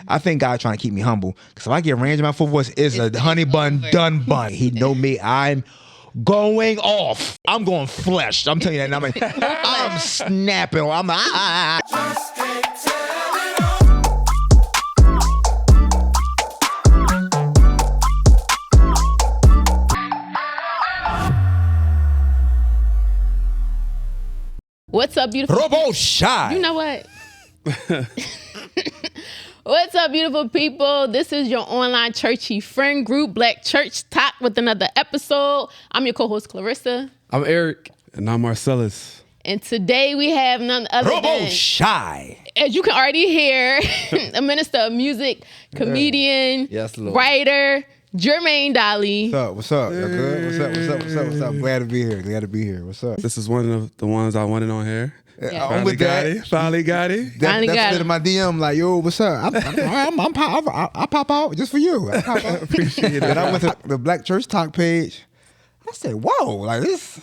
I think God trying to keep me humble. Because if I get range in my full voice, it's a honey bun done bun. He know me. I'm going off. I'm going flesh. I'm telling you that. I'm snapping. What's up, beautiful? Robo shy. You know what? What's up, beautiful people? This is your online churchy friend group, BlackChurchTok, with another episode. I'm your co-host, Clarissa. I'm Eric. And I'm Marcellus. And today we have none other Robo than, shy. as you can already hear, a minister of music, comedian, Yes, Lord. writer, Jermaine Dolly. What's up? Y'all good? What's up? Glad to be here. What's up? This is one of the ones I wanted on here. Yeah. I'm with that. Finally got it. Finally got That's it. in my DM like, yo, what's up? I pop out just for you. I pop out. Appreciate it. And I went to the Black Church Talk page. I said, whoa, like this,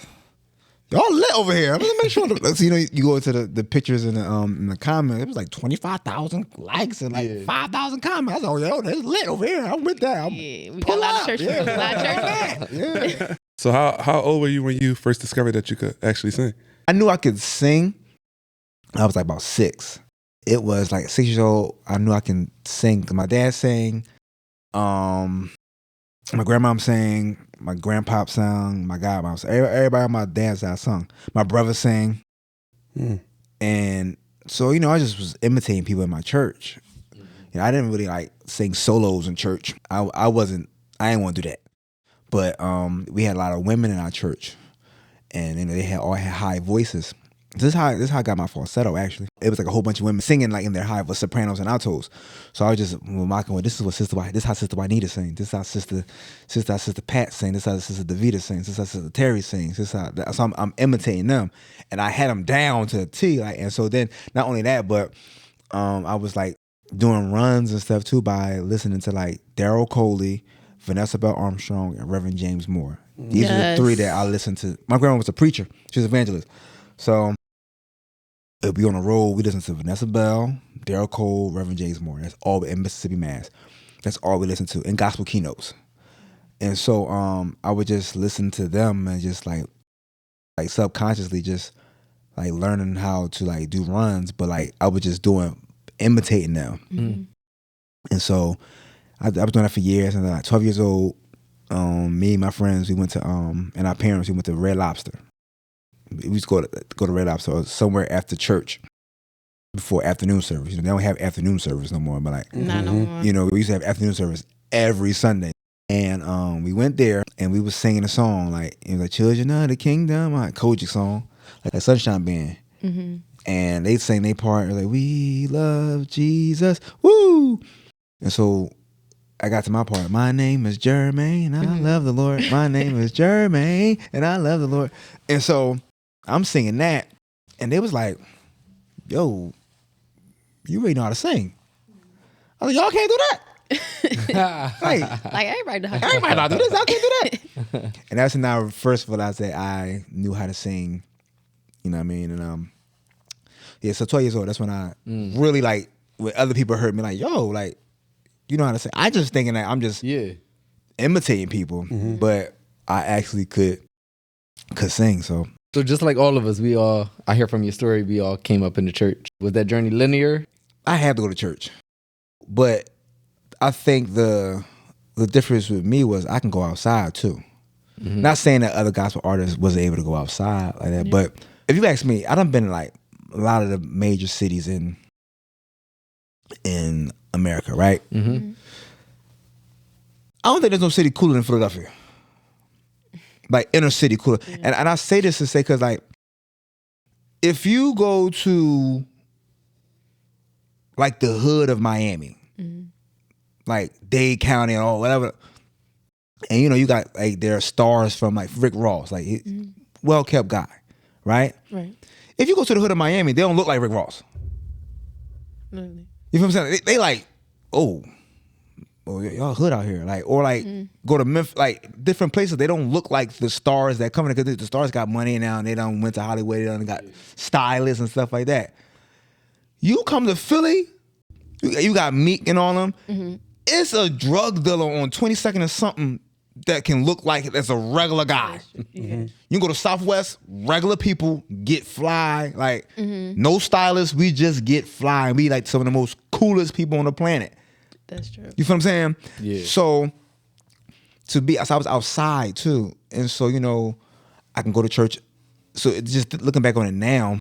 y'all lit over here. I'm gonna make sure. So, you go to the pictures in the comments. It was like 25,000 likes and like 5,000 comments. I was like, yo, it's lit over here. I'm with that. Yeah, we got a lot of church people. A lot of church people. Yeah. So how old were you when you first discovered that you could actually sing? I knew I could sing. I was like about 6. It was like 6 years old. I knew I can sing. 'Cause my dad sang. My grandmom sang. My grandpop sang. My godmom sang. Everybody on my dad's side sung. My brother sang. And so, I just was imitating people in my church. I didn't really like sing solos in church. I didn't want to do that. But we had a lot of women in our church. And they all had high voices. This is how I got my falsetto, actually. It was like a whole bunch of women singing like in their high with sopranos and altos. So I was just mocking, this is how Sister Juanita sings. This is how Sister Pat sings. This is how Sister Davita sings. This is how Sister Terry sings. So I'm imitating them. And I had them down to a T. And so then, not only that, but I was like doing runs and stuff too by listening to like Daryl Coley, Vanessa Bell Armstrong, and Reverend James Moore. These are the 3 that I listened to. My grandma was a preacher. She was an evangelist. So if we on the road, we listen to Vanessa Bell, Daryl Cole, Reverend James Moore. That's all in Mississippi Mass. That's all we listen to in gospel keynotes. And so I would just listen to them and just like subconsciously just like learning how to like do runs, but like I was just imitating them. Mm-hmm. And so I was doing that for years. And then like 12 years old, me and my friends, we went to and our parents, we went to Red Lobster. We used to go to Red Lobster or somewhere after church before afternoon service. They don't have afternoon service no more, but like Not no more. we used to have afternoon service every Sunday. And we went there and we was singing a song like it was like Children of the Kingdom, like Kojic song, like a Sunshine Band. Mm-hmm. And they sang their part like we love Jesus, woo. And so I got to my part. My name is Jermaine, I love the Lord. My name is Jermaine, and I love the Lord. And so I'm singing that, and they was like, yo, you really know how to sing. I was like, y'all can't do that. Like everybody know how to Everybody know how to do this. I can't do that. And that's when I first realized that I knew how to sing. You know what I mean? And so 12 years old, that's when I really like, when other people heard me like, yo, like, you know how to sing. I just thinking that I'm just imitating people, but I actually could sing. So just like all of us, I hear from your story, we all came up in the church. Was that journey linear? I had to go to church, but I think the difference with me was I can go outside too. Not saying that other gospel artists wasn't able to go outside like that, but if you ask me, I done been in like a lot of the major cities in America, right? Mm-hmm. I don't think there's no city cooler than Philadelphia. Like inner city cooler. And I say this to say, because like, if you go to like the hood of Miami, like Dade County or whatever, and you got like there are stars from like Rick Ross, like well-kept guy, right? Right. If you go to the hood of Miami, they don't look like Rick Ross. Literally. You feel what I'm saying? They like, oh, y'all hood out here. Like, or like go to Memphis, like different places. They don't look like the stars that come in, because the stars got money now and they done went to Hollywood, they done got stylists and stuff like that. You come to Philly, You got Meek and all them. It's a drug dealer on 22nd or something that can look like it's a regular guy. You go to Southwest, regular people get fly. Like no stylists, we just get fly. And we like some of the most coolest people on the planet. That's true. You feel what I'm saying? Yeah. So I was outside too, and so I can go to church. So it's just looking back on it now,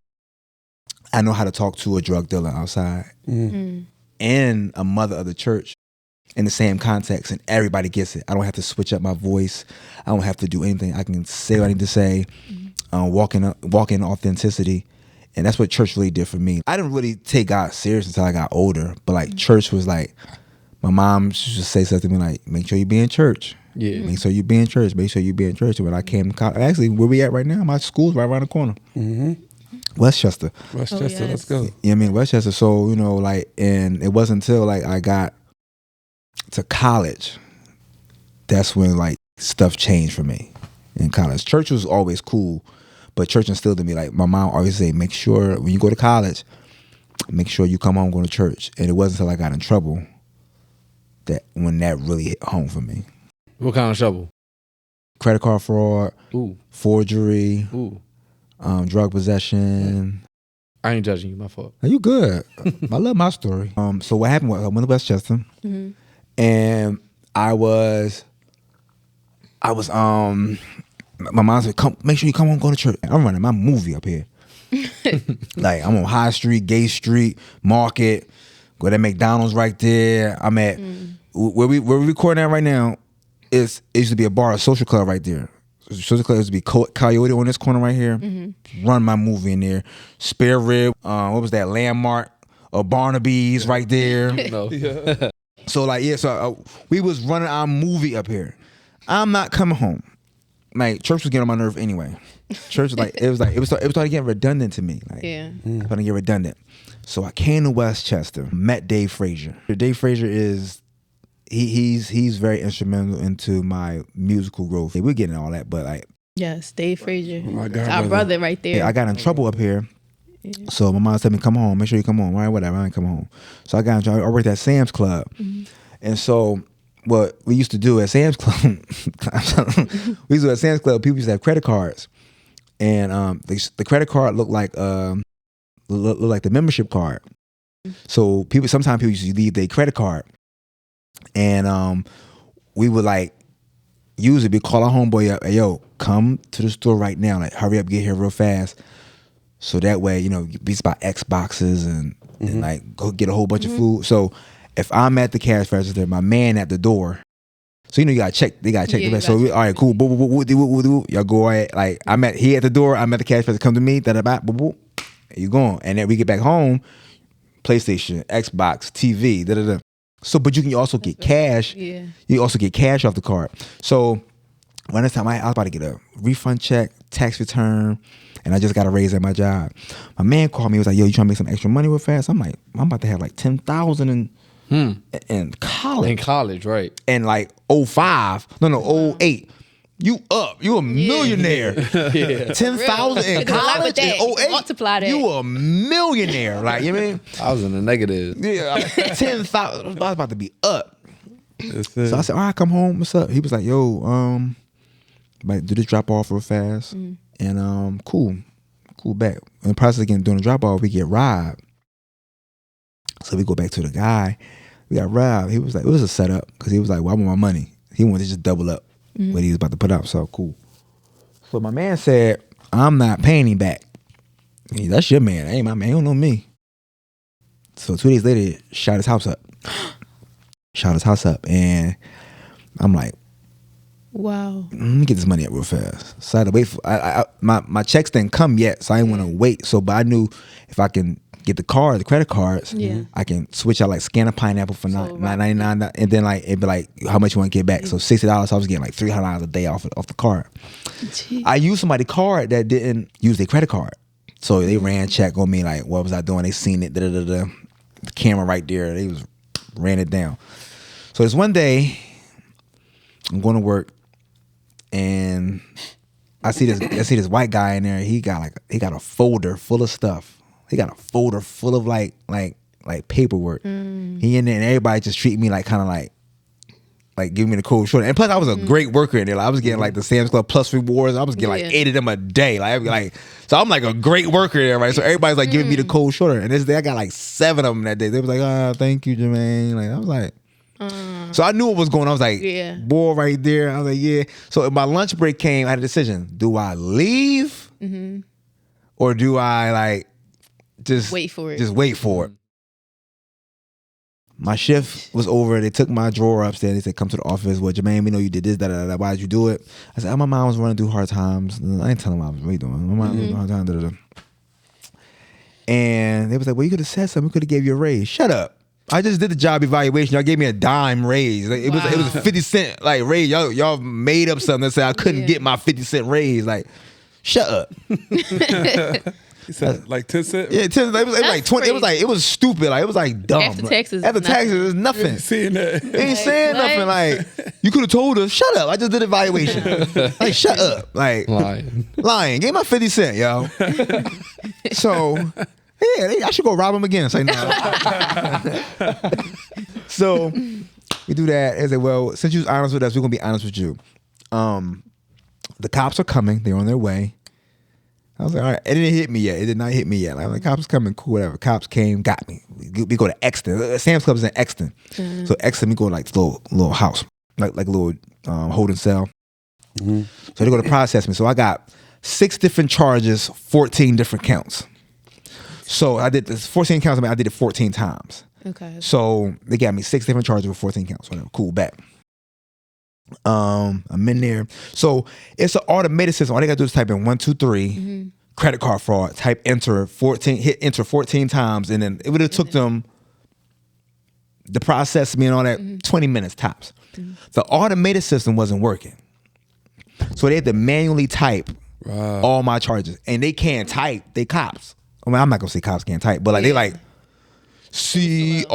I know how to talk to a drug dealer outside and a mother of the church in the same context, and everybody gets it. I don't have to switch up my voice. I don't have to do anything. I can say what I need to say, walk in authenticity, and that's what church really did for me. I didn't really take God serious until I got older, but like church was like, my mom used to say something to me like, make sure you be in church. Yeah. Make sure you be in church. Make sure you be in church. And when I came to college, actually, where we at right now, my school's right around the corner. Westchester. Westchester, let's go. You know what I mean? Westchester. So, and it wasn't until like I got to college, that's when like stuff changed for me in college. Church was always cool, but church instilled in me, like my mom always say, make sure when you go to college, make sure you come home going to church. And it wasn't until I got in trouble when that really hit home for me. What kind of trouble? Credit card fraud, Ooh. forgery, Ooh. drug possession. I ain't judging you. My fault. Are you good? I love my story. So what happened was I went to Westchester, and I was my mom said, "Come, make sure you come home, go to church." I'm running my movie up here. Like I'm on High Street, Gay Street, Market. Go to McDonald's right there. I'm at where we recording at right now. It used to be a bar, a social club right there. Social club used to be Coyote on this corner right here. Run my movie in there. Spare Rib. What was that? Landmark or Barnaby's right there. No. So like so we was running our movie up here. I'm not coming home. Like church was getting on my nerve anyway. Church it was starting to get redundant to me. Like starting to get redundant. So I came to Westchester, met Dave Frazier. Dave Frazier is he's very instrumental into my musical growth. We're getting all that, but like Yes, Dave Frazier. my God, Our brother right there. I got in trouble up here. So my mom said me, come home, make sure you come home. All right, whatever, I ain't come home. So I got in trouble. I worked at Sam's Club. And so what we used to do at Sam's Club, people used to have credit cards. And the credit card looked like the membership card. So sometimes people used to leave their credit card. And we would like use it. We call our homeboy up, hey, yo, come to the store right now. Like hurry up, get here real fast. So that way, we buy Xboxes and like go get a whole bunch of food. So if I'm at the cash register, my man at the door. So you gotta check. They gotta check the bag. So all right, cool. Boo, boo, boo, boo, boo. Y'all go ahead. Like he at the door. I'm at the cash register. Come to me. Da da da. Boo, boo. You going? And then we get back home. PlayStation, Xbox, TV. Da da da. So, but you can also get cash. Yeah. You also get cash off the card. So when this time I was about to get a refund check, tax return, and I just got a raise at my job. My man called me. He was like, "Yo, you trying to make some extra money real fast?" I'm like, "I'm about to have like 10,000 in college." In college, right? And like 05, no 08. You up? You a millionaire? 10,000 in college in 08. Multiply that. You a millionaire? Like you know what I mean? I was in the negative. Yeah, 10,000. I was about to be up. That's So I said, "All right, come home. What's up?" He was like, "Yo, like do this drop off real fast." And cool back. In the process of doing the drop off, we get robbed. So we go back to the guy. We got robbed. He was like, it was a setup because he was like, "Well, I want my money." He wanted to just double up what he was about to put out. So cool. So my man said, "I'm not paying him back." That's your man. That ain't my man. He don't know me. So 2 days later, shot his house up. And I'm like, Wow. let me get this money up real fast. So I had to wait for my checks didn't come yet, so I didn't want to wait. So, but I knew if I can get the credit cards, I can switch out like scan a pineapple for $9.99, and then like it'd be like how much you want to get back. So $60, so I was getting like $300 a day off the card. Jeez. I used somebody's card that didn't use their credit card, so they ran check on me like what was I doing? They seen it, the camera right there. They ran it down. So this one day, I'm going to work. And I see this white guy in there. He got a folder full of stuff. He got a folder full of like like paperwork. He in there and everybody just treat me like kind of like giving me the cold shoulder. And plus I was a great worker in there. Like, I was getting like the Sam's Club Plus rewards. I was getting like 8 of them a day. Like so I'm like a great worker there, right? So everybody's like giving me the cold shoulder. And this day I got like 7 of them that day. They was like, oh, thank you, Jermaine. Like I was like, so I knew what was going on. I was like, boy, right there. I was like, yeah. So if my lunch break came, I had a decision. Do I leave? Or do I like just wait for it? Just wait for it. My shift was over. They took my drawer upstairs. They said, come to the office. Well, Jermaine, we know you did this, da. Why did you do it? I said, my mom was running through hard times. I ain't telling them what I was really doing. My mom was doing hard times, da. And they was like, well, you could have said something. We could have gave you a raise. Shut up. I just did the job evaluation. Y'all gave me a dime raise. Like, it was a 50 cent like raise. Y'all made up something that said I couldn't get my 50 cent raise. Like, shut up. He said like 10 cents? Yeah, 10 it was like 20. It was stupid. Like, it was like dumb. After taxes. After taxes, it's nothing. Seeing that. They ain't saying nothing. Like, you could have told us, shut up. I just did evaluation. Like, shut up. Like, lying. Gave my 50 cents, yo. So, yeah, I should go rob him again. Say no. So, we do that. I said, well, since you was honest with us, we're going to be honest with you. The cops are coming. They're on their way. I was like, all right. It didn't hit me yet. It did not hit me yet. Like, the cops coming, cool, whatever. Cops came, got me. We go to Exton. Sam's Club is in Exton. So Exton, we go to like this little house, like a little holding cell. So they go to process me. So I got 6 different charges, 14 different counts. So I did this 14 counts. I did it 14 times. Okay. So they got me 6 different charges with 14 counts. Whatever. Cool, back. I'm in there. So it's an automated system. All they gotta do is type in 1, 2, 3, credit card fraud, type enter 14, hit enter 14 times, and then it would have took them the process me and all that 20 minutes tops. The automated system wasn't working. So they had to manually type all my charges. And they can't type, they cops. I mean, I'm not gonna say cops can't type, but like they like CRED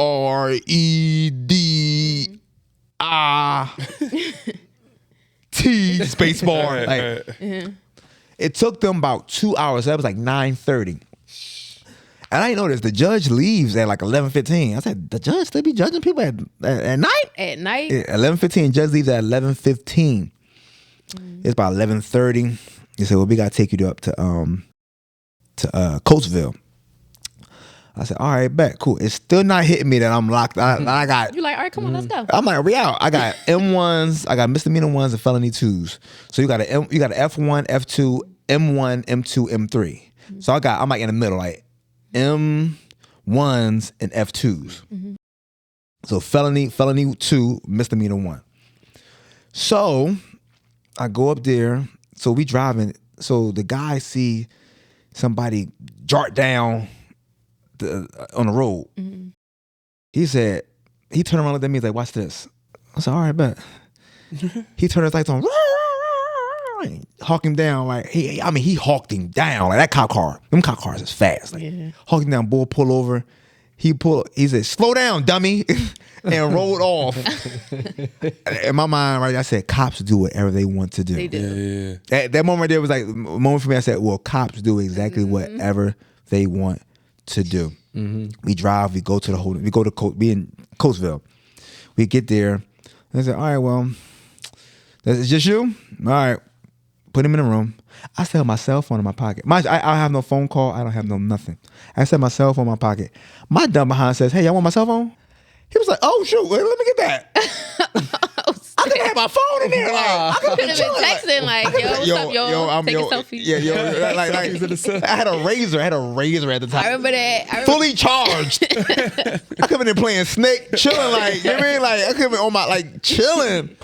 T space bar. Like, it took them about 2 hours. So that was like 9:30. And I didn't know this. The judge leaves at like 11:15. I said, the judge still be judging people at night? At night? Yeah, 11:15. Judge leaves at 11:15. It's about 11:30. He said, well, we gotta take you up to Coatesville. I said, all right, bet, cool. It's still not hitting me that I'm locked. I got. You're like, all right, come on, let's go. I'm like, we out. I got M1s, I got misdemeanor 1s and felony 2s. So you got an F1, F2, M1, M2, M3. So I'm like in the middle, like M1s and F2s. So felony 2, misdemeanor 1. So I go up there. So we driving. So the guy see somebody jart down on the road. He said, he turned around and looked at me, he's like, watch this. I said, all right, bet. He turned his lights on, hawk him down. Like, he hawked him down. Like, that cop car, them cop cars is fast. Like, hawked him down, bull pull over. He said, slow down, dummy, and rolled off. In my mind, right, I said, cops do whatever they want to do. They do. That moment right there was like a moment for me. I said, well, cops do exactly whatever they want to do. We drive, we go to we in Coatesville. We get there, and I said, all right, well, it's just you? All right. Put him in the room. I still have my cell phone in my pocket. I have no phone call. I don't have no nothing. I still have my cell phone in my pocket. My dumb behind says, hey, y'all want my cell phone? He was like, oh, shoot, let me get that. I could have my phone in there. Like, I could have been texting like, yo, what's up, yo? Take a selfie. Yeah, like I had a razor. at the time. I remember that. Fully charged. I could have been there playing Snake, chilling. Like, you know what I mean? Like, I could have been on my, like, chilling.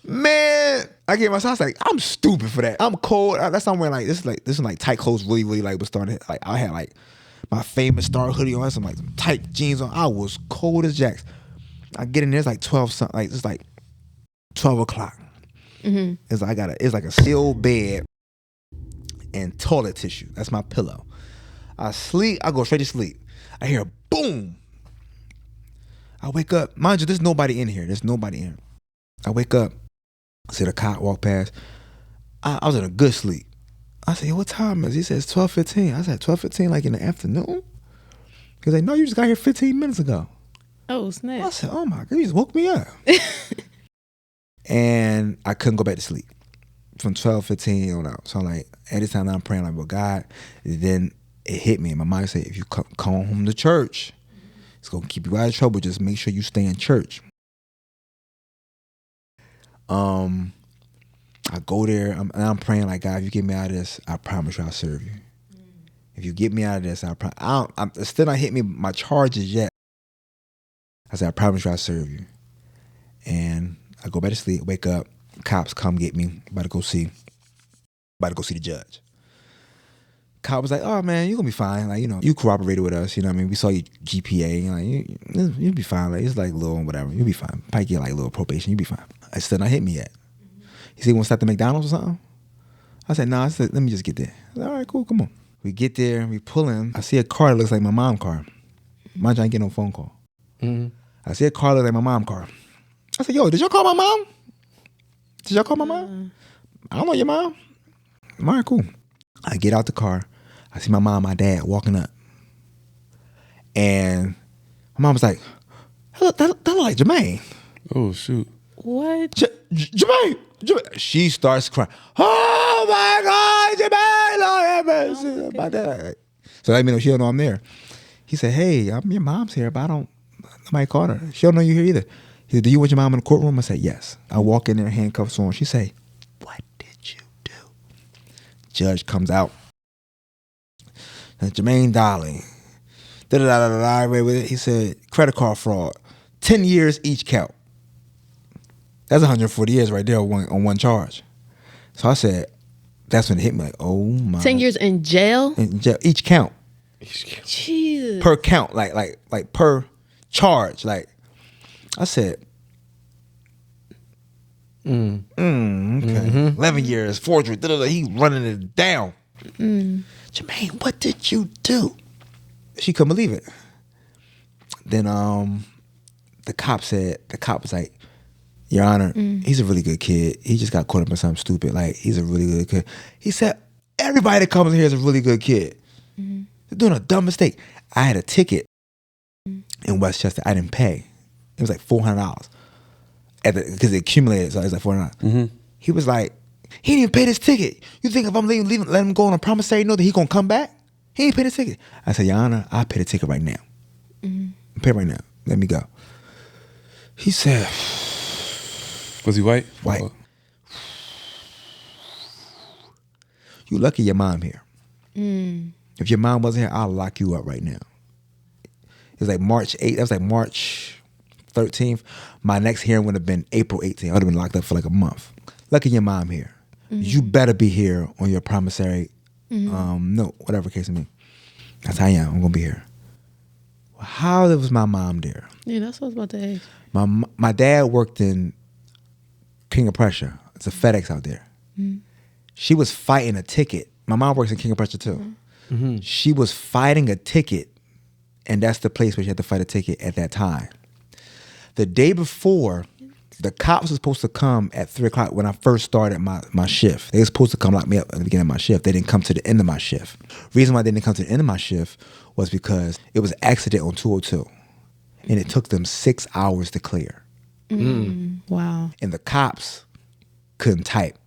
Man, I gave myself, I was like, I'm stupid for that. I'm cold. That's not when like this is like tight clothes really, really like was starting. Like I had like my famous Star hoodie on, some like some tight jeans on. I was cold as jacks. I get in there, it's like 12 something, like it's like 12 o'clock. It's like it's like a sealed bed and toilet tissue. That's my pillow. I sleep, I go straight to sleep. I hear a boom. I wake up. Mind you, there's nobody in here. I wake up. I see the cop walk past. I was in a good sleep. I said, what time is it? He says 12:15. I said, 12:15, like in the afternoon? He was like, no, you just got here 15 minutes ago. Oh, I snap. said, oh my God, you just woke me up. And I couldn't go back to sleep from 12:15 on out. So I'm like, anytime I'm praying, like, well, God, then it hit me. And my mind said, if you come home to church, it's going to keep you out of trouble. Just make sure you stay in church. I go there, and I'm praying like, God, if you get me out of this, I promise you I'll serve you. If you get me out of this, I'm still not hit me my charges yet. I said, I promise you I'll serve you. And I go back to sleep, wake up, cops come get me, about to go see the judge. Cop was like, oh man, you're gonna be fine. Like, you cooperated with us, what I mean? We saw your GPA, like, you'll be fine. Like, it's like little whatever, you'll be fine. Probably get like a little probation, you'll be fine. I still not hit me yet. He said, you wanna stop at McDonald's or something? I said, no, I said, let me just get there. I said, all right, cool, come on. We get there, we pull in. I see a car that looks like my mom's car. Mind you, I ain't get no phone call. Mm-hmm. I see a car that looks like my mom's car. I said, yo, did y'all call my mom? Did y'all call my mom? I don't know your mom. All right, cool. I get out the car. I see my mom and my dad walking up. And my mom was like, that look like Jermaine. Oh, shoot. What? Jermaine. She starts crying. Oh my God, Jermaine, Lord have mercy. About that. So let me know she don't know I'm there. He said, hey, your mom's here, but nobody called her. She don't know you here either. He said, do you want your mom in the courtroom? I said, yes. I walk in there, handcuffs on. She say, what did you do? Judge comes out. Jermaine Dolly. He said, credit card fraud. 10 years each count. That's 140 years right there on one charge. So I said, that's when it hit me like, oh my. 10 years in jail? In jail, each count. Jesus. Per count, like per charge. Like, I said, okay. 11 years, forgery, he running it down. Jermaine, what did you do? She couldn't believe it. Then the cop was like, Your Honor, he's a really good kid. He just got caught up in something stupid. Like, he's a really good kid. He said, everybody that comes here is a really good kid. They're doing a dumb mistake. I had a ticket in Westchester. I didn't pay. It was like $400 because it accumulated, so it was like $400. He was like, he didn't even pay this ticket. You think if I'm let him go on a promissory note that he gonna come back? He ain't pay the ticket. I said, Your Honor, I'll pay the ticket right now. Pay right now. Let me go. He said, was he white? White. You lucky your mom here. If your mom wasn't here, I'll lock you up right now. It was like March 8th. That was like March 13th. My next hearing would have been April 18th. I would have been locked up for like a month. Lucky your mom here. You better be here on your promissory. No, whatever case it may. That's how I am. I'm gonna be here. Well, how was my mom there? Yeah, that's what I was about to ask. My dad worked in King of Prussia. It's a FedEx out there. She was fighting a ticket. My mom works in King of Prussia too. She was fighting a ticket, and that's the place where she had to fight a ticket at that time. The day before, the cops were supposed to come at 3 o'clock when I first started my shift. They were supposed to come lock me up at the beginning of my shift. They didn't come to the end of my shift. Reason why they didn't come to the end of my shift was because it was an accident on 202. And it took them 6 hours to clear. Wow. And the cops couldn't type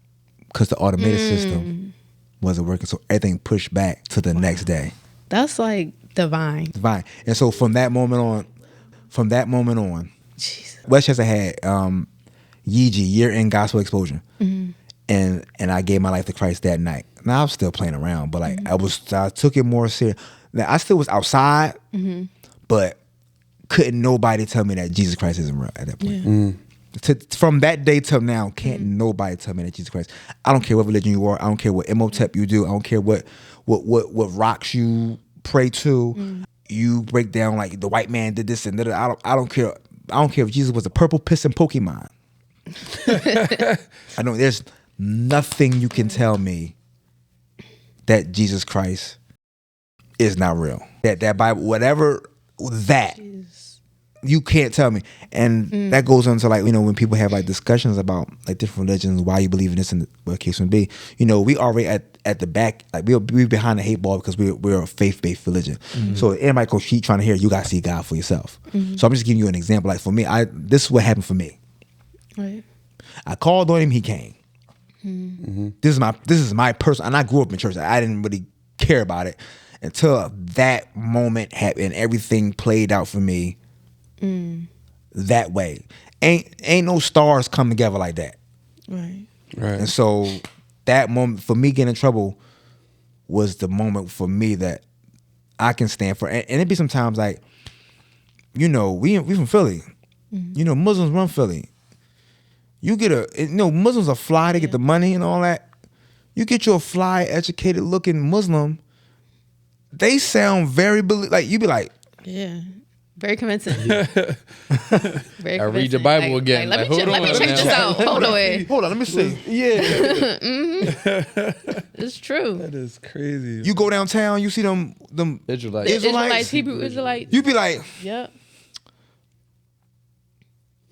because the automated system wasn't working. So everything pushed back to the next day. That's like divine. And so from that moment on, Jesus. Westchester had YG, year-end gospel explosion. And I gave my life to Christ that night. Now I was still playing around, but like I took it more serious. Now, I still was outside, but couldn't nobody tell me that Jesus Christ isn't real at that point. From that day till now, can't nobody tell me that Jesus Christ. I don't care what religion you are. I don't care what Imhotep you do. I don't care what rocks you pray to. You break down like the white man did this and that. I don't care. I don't care if Jesus was a purple pissing Pokemon. I don't. There's nothing you can tell me that Jesus Christ is not real. That Bible, whatever that. You can't tell me. And that goes into like, when people have like discussions about like different religions, why you believe in this and what case would be, we already at the back, like we're behind the 8 ball because we're a faith-based religion. So anybody go keep trying to hear, you got to see God for yourself. So I'm just giving you an example. Like for me, this is what happened for me. Right. I called on him, he came. This is my personal, and I grew up in church. I didn't really care about it until that moment happened. Everything played out for me that way. Ain't no stars come together like that. Right. And so that moment for me getting in trouble was the moment for me that I can stand for. And it be sometimes like, we from Philly. Muslims run Philly. You get Muslims are fly, they get the money and all that. You get your fly, educated looking Muslim, they sound very, like, you be like. Yeah. Very convincing. Very convincing. I read the Bible again. Let me check this out. Hold on, let me see. Yeah. It's true. That is crazy. You go downtown, you see them Israelites. Hebrew Israelites. You be like. Yep.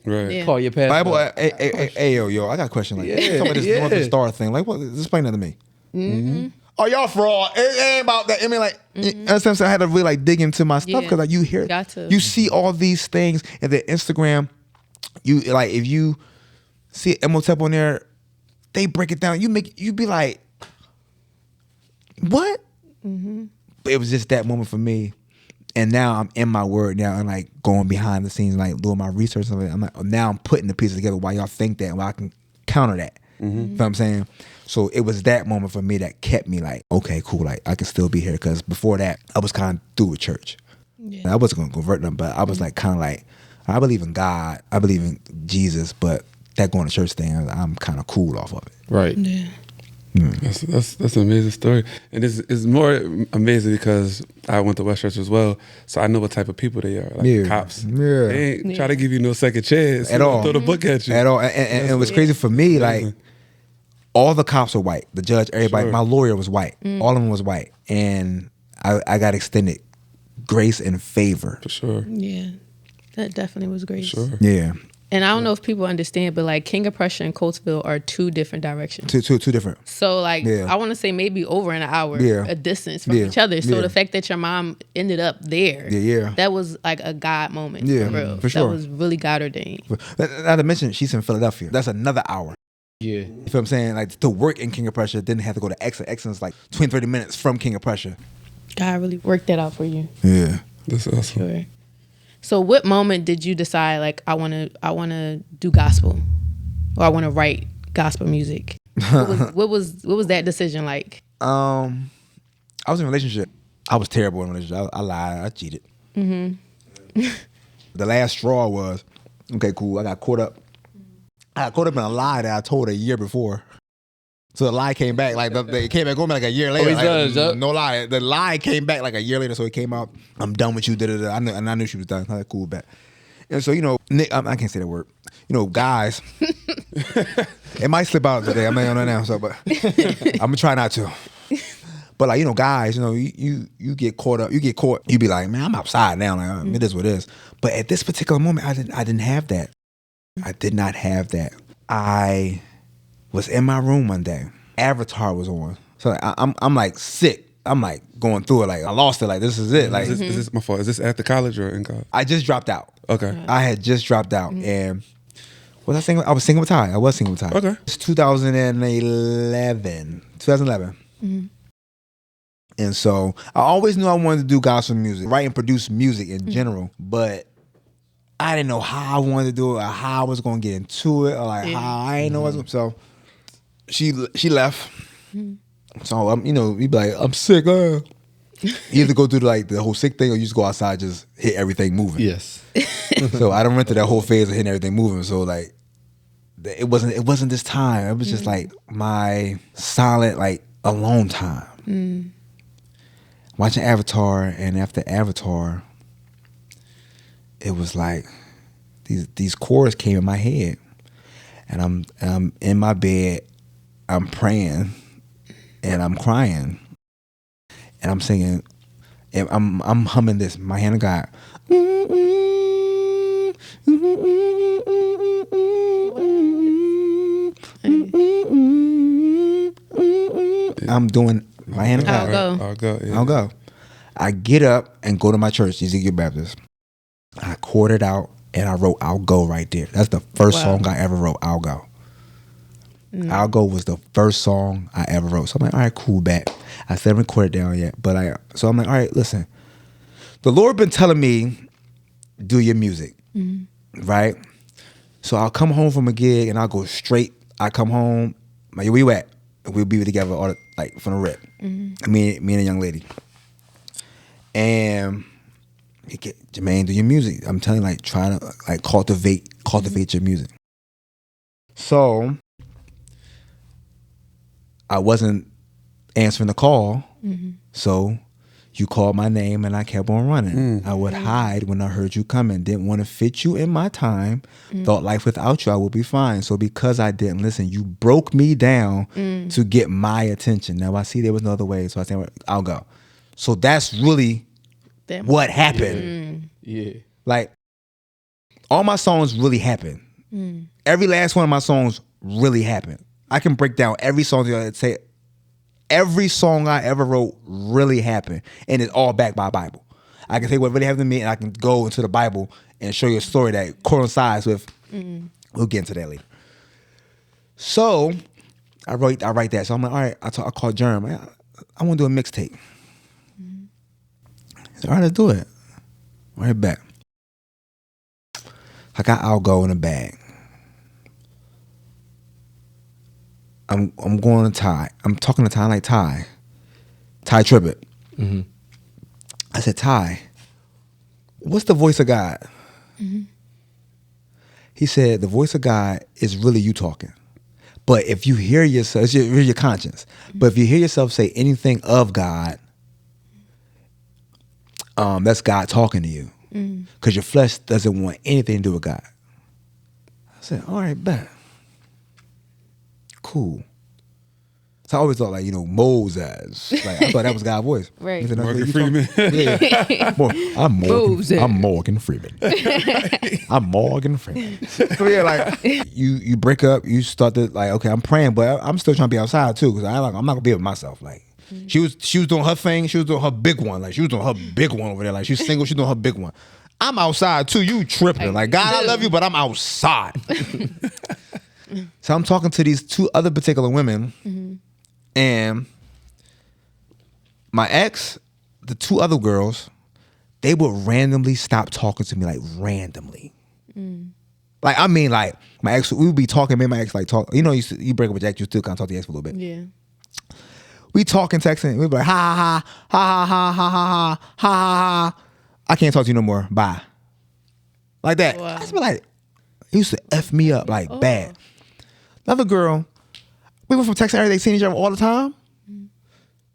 Right. Yeah. Call your pastor. Bible, hey, yo, I got a question. Like, talking about this Northern Star thing. Like, what? Explain that to me. Oh, y'all fraud. It ain't about that. I mean, like, you understand what I'm saying? I had to really like dig into my stuff because like you hear, you see all these things and the Instagram. You like if you see Imhotep on there, they break it down. You be like, what? But it was just that moment for me. And now I'm in my word now and like going behind the scenes, like doing my research. I'm like, now I'm putting the pieces together why y'all think that and why I can counter that. You know what I'm saying? So it was that moment for me that kept me like, okay, cool, like I can still be here. Because before that, I was kind of through with church. Yeah. I wasn't going to convert them, but I was like kind of like, I believe in God, I believe in Jesus, but that going to church thing, I'm kind of cool off of it. Right. Yeah. That's an amazing story, and it's more amazing because I went to West Church as well, so I know what type of people they are. Like cops, they ain't try to give you no second chance at all. Throw the book at you at all. And it was crazy for me. Like all the cops were white, the judge, everybody. My lawyer was white. All of them was white, and I got extended grace and favor for sure. Yeah, that definitely was grace. Sure. Yeah. And I don't know if people understand, but like King of Prussia and Coatesville are 2 different directions. Two different. So like I want to say maybe over an hour a distance from each other. So the fact that your mom ended up there, that was like a God moment. Yeah, for real. For sure. That was really God ordained. Not to mention, she's in Philadelphia. That's another hour. Yeah. You feel what I'm saying? Like to work in King of Prussia, didn't have to go to Exxon. Exxon's like 20-30 minutes from King of Prussia. God really worked that out for you. Yeah. That's awesome. Sure. So what moment did you decide like I wanna do gospel, or I wanna write gospel music? What was that decision like? I was in a relationship. I was terrible in a relationship. I lied. I cheated. The last straw was, okay, cool. I got caught up in a lie that I told a year before. So the lie came back, like it came back on me like a year later. No lie, the lie came back like a year later. So it came out, I'm done with you. I knew she was done. I was cool back. And so Nick, I can't say that word. Guys, it might slip out today. I'm not on that now. So, but I'm gonna try not to. But like guys, you get caught up. You get caught. You be like, man, I'm outside now. Like it is what it is. But at this particular moment, I didn't have that. I did not have that. I was in my room one day. Avatar was on. So like, I'm like sick. I'm like going through it. Like I lost it. Like this is it. Like is this my fault? Is this after college or in college? I just dropped out. Okay. I had just dropped out, and was I singing? I was singing with Ty. I was singing with Ty. Okay. It's 2011. And so I always knew I wanted to do gospel music, write and produce music in general, but I didn't know how I wanted to do it, or how I was going to get into it, or like how I didn't know what was. So she left. So I'm, you'd be like, I'm sick. You either go through the whole sick thing, or you just go outside, just hit everything moving. Yes. So I done went through that whole phase of hitting everything moving. So like, it wasn't this time. It was just like my silent, like alone time. Watching Avatar, and after Avatar, it was like these chords came in my head, and I'm in my bed, I'm praying, and I'm crying, and I'm singing, and I'm humming this, My Hand of God. I'm doing my hand. I'll go. I get up and go to my church, Ezekiel Baptist. I quartered out and I wrote "I'll Go" right there. That's the first song I ever wrote. "I'll Go." "I'll Go" was the first song I ever wrote. So I'm like, all right, cool, back. I still haven't recorded it down yet, but so I'm like, all right, listen. The Lord been telling me, do your music, right? So I'll come home from a gig and I'll go straight. I come home, like, where you at? We'll be together all like from the rip. Me and a young lady. And Jermaine, do your music. I'm telling you, like, try to like cultivate your music. So I wasn't answering the call, so you called my name and I kept on running. I would hide when I heard you coming. Didn't want to fit you in my time. Thought life without you I would be fine. So because I didn't listen, you broke me down to get my attention. Now I see there was no other way, so I said, I'll go. So that's really what happened. Yeah. Like, all my songs really happened. Every last one of my songs really happened. I can break down every song that say every song I ever wrote really happened, and it's all backed by Bible. I can say what really happened to me, and I can go into the Bible and show you a story that coincides with. We'll get into that later. So I write that. So I'm like, all right. I called Jermaine. I want to do a mixtape. He said, all right, let's do it. Right back. I got "I'll Go" in a bag. I'm going to Ty. I'm talking to Ty, like, Ty Tribbett. I said, Ty, what's the voice of God? He said, the voice of God is really you talking. But if you hear yourself, it's your conscience. But if you hear yourself say anything of God, that's God talking to you. Because your flesh doesn't want anything to do with God. I said, all right, bet. Cool. So I always thought, like, Moses. Like, I thought that was God's voice. Right. He said, Morgan Freeman. I'm Morgan Freeman. I'm Morgan Freeman. So yeah, like, you break up, you start to, like, okay, I'm praying, but I'm still trying to be outside too, because I'm not gonna be with myself. Like, she was doing her thing, she was doing her big one. Like, she was doing her big one over there. Like, she's single, she's doing her big one. I'm outside too. You tripping. Like, God, I love you, but I'm outside. So I'm talking to these two other particular women, and my ex, the two other girls, they would randomly stop talking to me, like, randomly. Like, I mean, like, my ex, we would be talking, me and my ex, like, talk. You break up with Jack, you still kind of talk to your ex for a little bit. Yeah. We talking, texting, we'd be like, ha, ha, ha, ha, ha, ha, ha, ha, ha, ha. I can't talk to you no more. Bye. Like that. Wow. I just be like, he used to F me up, like, bad. Another girl, we went from texting every day, seeing each other all the time.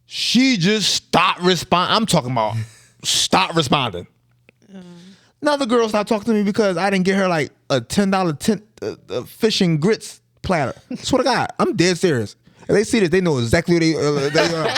She just stopped responding. I'm talking about stop responding. Another girl stopped talking to me because I didn't get her, like, a $10 fish and grits platter. Swear to God, I'm dead serious. If they see this, they know exactly what they are.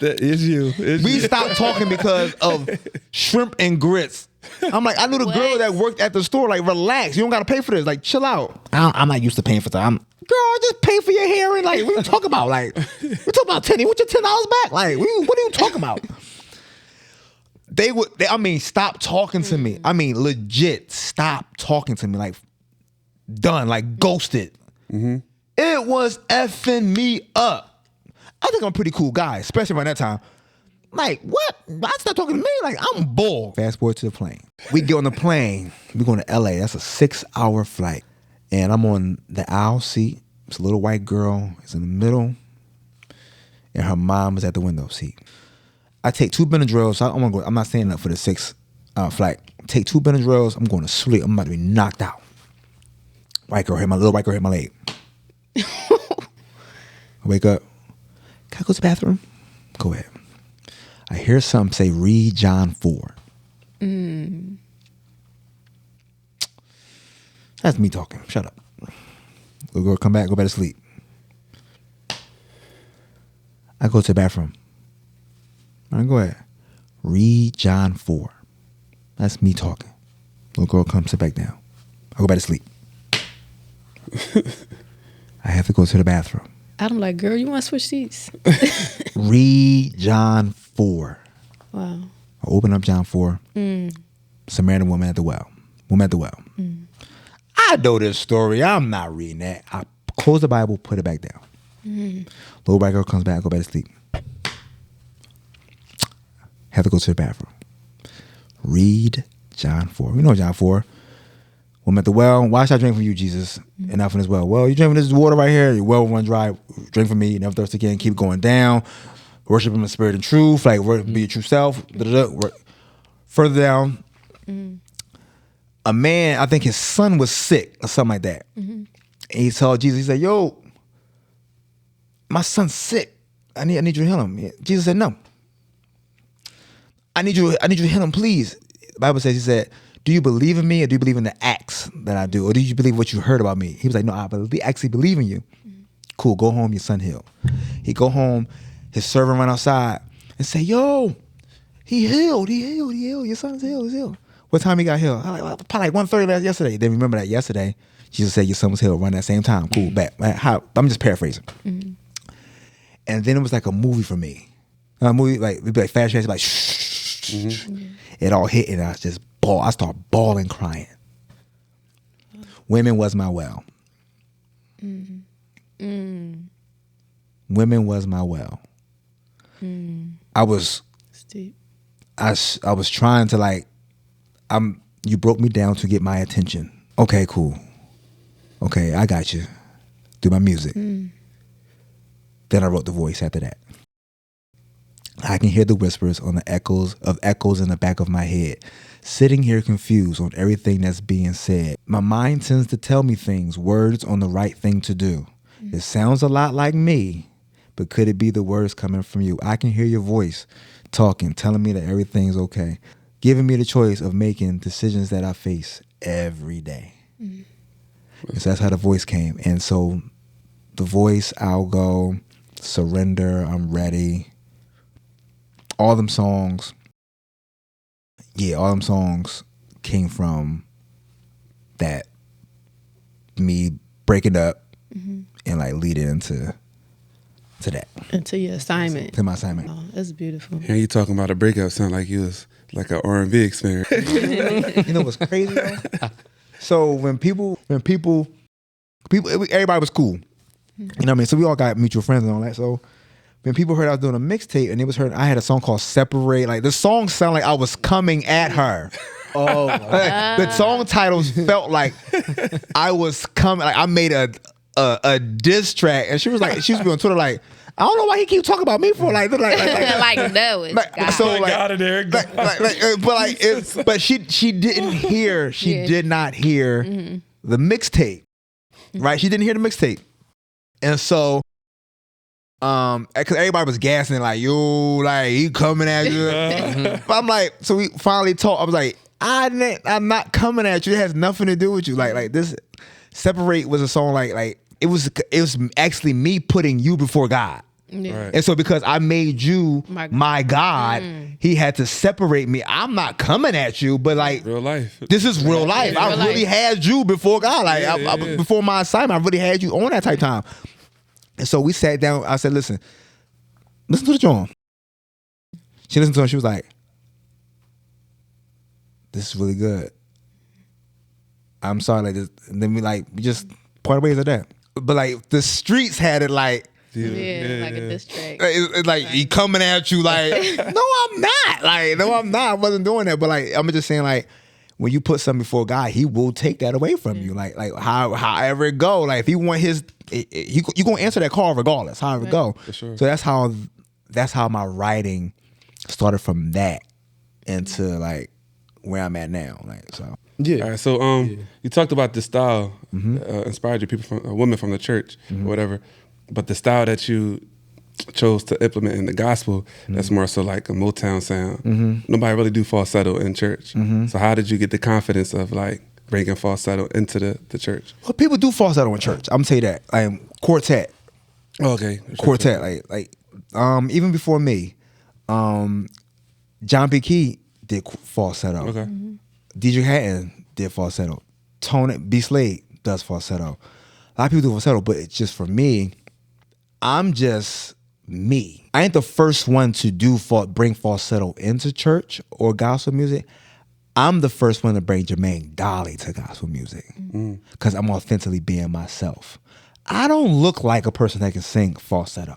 That is you. We stopped talking because of shrimp and grits. I'm like, I knew the girl that worked at the store. Like, relax. You don't got to pay for this. Like, chill out. I'm not used to paying for stuff. Girl, just pay for your hearing. Like, what are you talking about? Like, we talking about Tenny. What's your $10 back? Like, what are you talking about? Stop talking to me. I mean, legit, stop talking to me. Like, done. Like, ghosted. It was effing me up. I think I'm a pretty cool guy, especially around that time. Like, what? Why stop talking to me? Like, I'm bored. Fast forward to the plane. We get on the plane. We going to LA. That's a 6-hour flight. And I'm on the aisle seat. It's a little white girl. It's in the middle. And her mom is at the window seat. I take 2 Benadryls. I'm not staying up for the 6-hour flight. Take 2 Benadryls. I'm going to sleep. I'm about to be knocked out. Little white girl hit my leg. I wake up. Can I go to the bathroom? Go ahead. I hear something say, read John 4. That's me talking. Shut up. We'll go come back, go back to sleep. I go to the bathroom. All right, go ahead. Read John 4. That's me talking. Little girl comes, sit back down. go back to sleep. I have to go to the bathroom. I'm like, girl, you want to switch seats? Read John 4. Wow. I open up John 4. Samaritan woman at the well. I know this story. I'm not reading that. I close the Bible, put it back down. Little white girl comes back, I go back to sleep. Have to go to the bathroom. Read John 4. We know John 4. Woman at the well. Why should I drink from you, Jesus? And not from this well. Well, you drink from this water right here. Your well will run dry. Drink from me. You never thirst again. Keep going down. Worship him in spirit and truth. Like, be your true self. Further down, a man, I think his son was sick or something like that. And he told Jesus, he said, yo, my son's sick. I need you to heal him. Jesus said, no. I need you to heal him, please. The Bible says, he said, do you believe in me or do you believe in the acts that I do? Or do you believe what you heard about me? He was like, no, I actually believe in you. Cool, go home, your son healed. He go home, his servant run outside and say, yo, he healed. Your son's healed, he's healed. What time he got healed? Probably like 1:30 yesterday. Then remember that yesterday, Jesus said your son was healed around that same time. Cool, back. I'm just paraphrasing. And then it was like a movie for me. A movie, like, it'd be like fast, like, shh. It all hit and I just I start bawling, crying. Women was my well. Women was my well. I was trying to, like, you broke me down to get my attention. Okay, cool. Okay, I got you. Do my music. Then I wrote the voice after that. I can hear the whispers on the echoes in the back of my head, sitting here confused on everything that's being said. My mind tends to tell me things, words on the right thing to do. It sounds a lot like me, but could it be the words coming from you? I can hear your voice talking, telling me that everything's okay, giving me the choice of making decisions that I face every day. So that's how the voice came. And so the voice, I'll go, surrender, I'm ready. All them songs came from that, me breaking up and like leading into that. Into your assignment. To my assignment. Oh, that's beautiful. Hearing you talking about a breakup sound like you was like an R&B experience. You know what's crazy though? So when people, everybody was cool. You know what I mean? So we all got mutual friends and all that. So when people heard I was doing a mixtape and I had a song called Separate, like the song sounded like I was coming at her. Oh, the song titles felt like I was coming, like I made a diss track, and she was on Twitter like, I don't know why he keep talking about me for like no, it's God. So like, got it, Eric. But she didn't hear, did not hear the mixtape, right? She didn't hear the mixtape, and so. Because everybody was gassing like, yo, like he coming at you. But I'm like, so we finally talked. I was like, I'm not coming at you. It has nothing to do with you. Like this, Separate was a song like it was actually me putting you before God. Yeah. Right. And so because I made you my God, he had to separate me. I'm not coming at you, but like real life. This is real life. I really had you before God. Like before my assignment, I really had you on that type time. And so we sat down. I said, listen to the drum. She listened to it. She was like, this is really good. I'm sorry. Like this. And then we just parted ways of that. But like the streets had it like, like a diss track. It's like he coming at you like, no, I'm not. Like, no, I'm not. I wasn't doing that. But like, I'm just saying like, when you put something before God, he will take that away from you. Like however it go. Like if he want his, you gonna answer that call regardless, however it go. For sure. So that's how my writing started from that into like where I'm at now. Like so. Yeah. All right. So you talked about the style inspired you, women from the church or whatever, but the style that you chose to implement in the gospel, that's more so like a Motown sound. Nobody really do falsetto in church. So how did you get the confidence of like bringing falsetto into the church? Well, people do falsetto in church. I'm gonna tell you that. Quartet. Okay. Quartet. Like even before me, John B. Key did falsetto. Okay. DJ Hatton did falsetto. B. Slade does falsetto. A lot of people do falsetto, but it's just for me, I'm just me. I ain't the first one to bring falsetto into church or gospel music. I'm the first one to bring Jermaine Dolly to gospel music because I'm authentically being myself. I don't look like a person that can sing falsetto.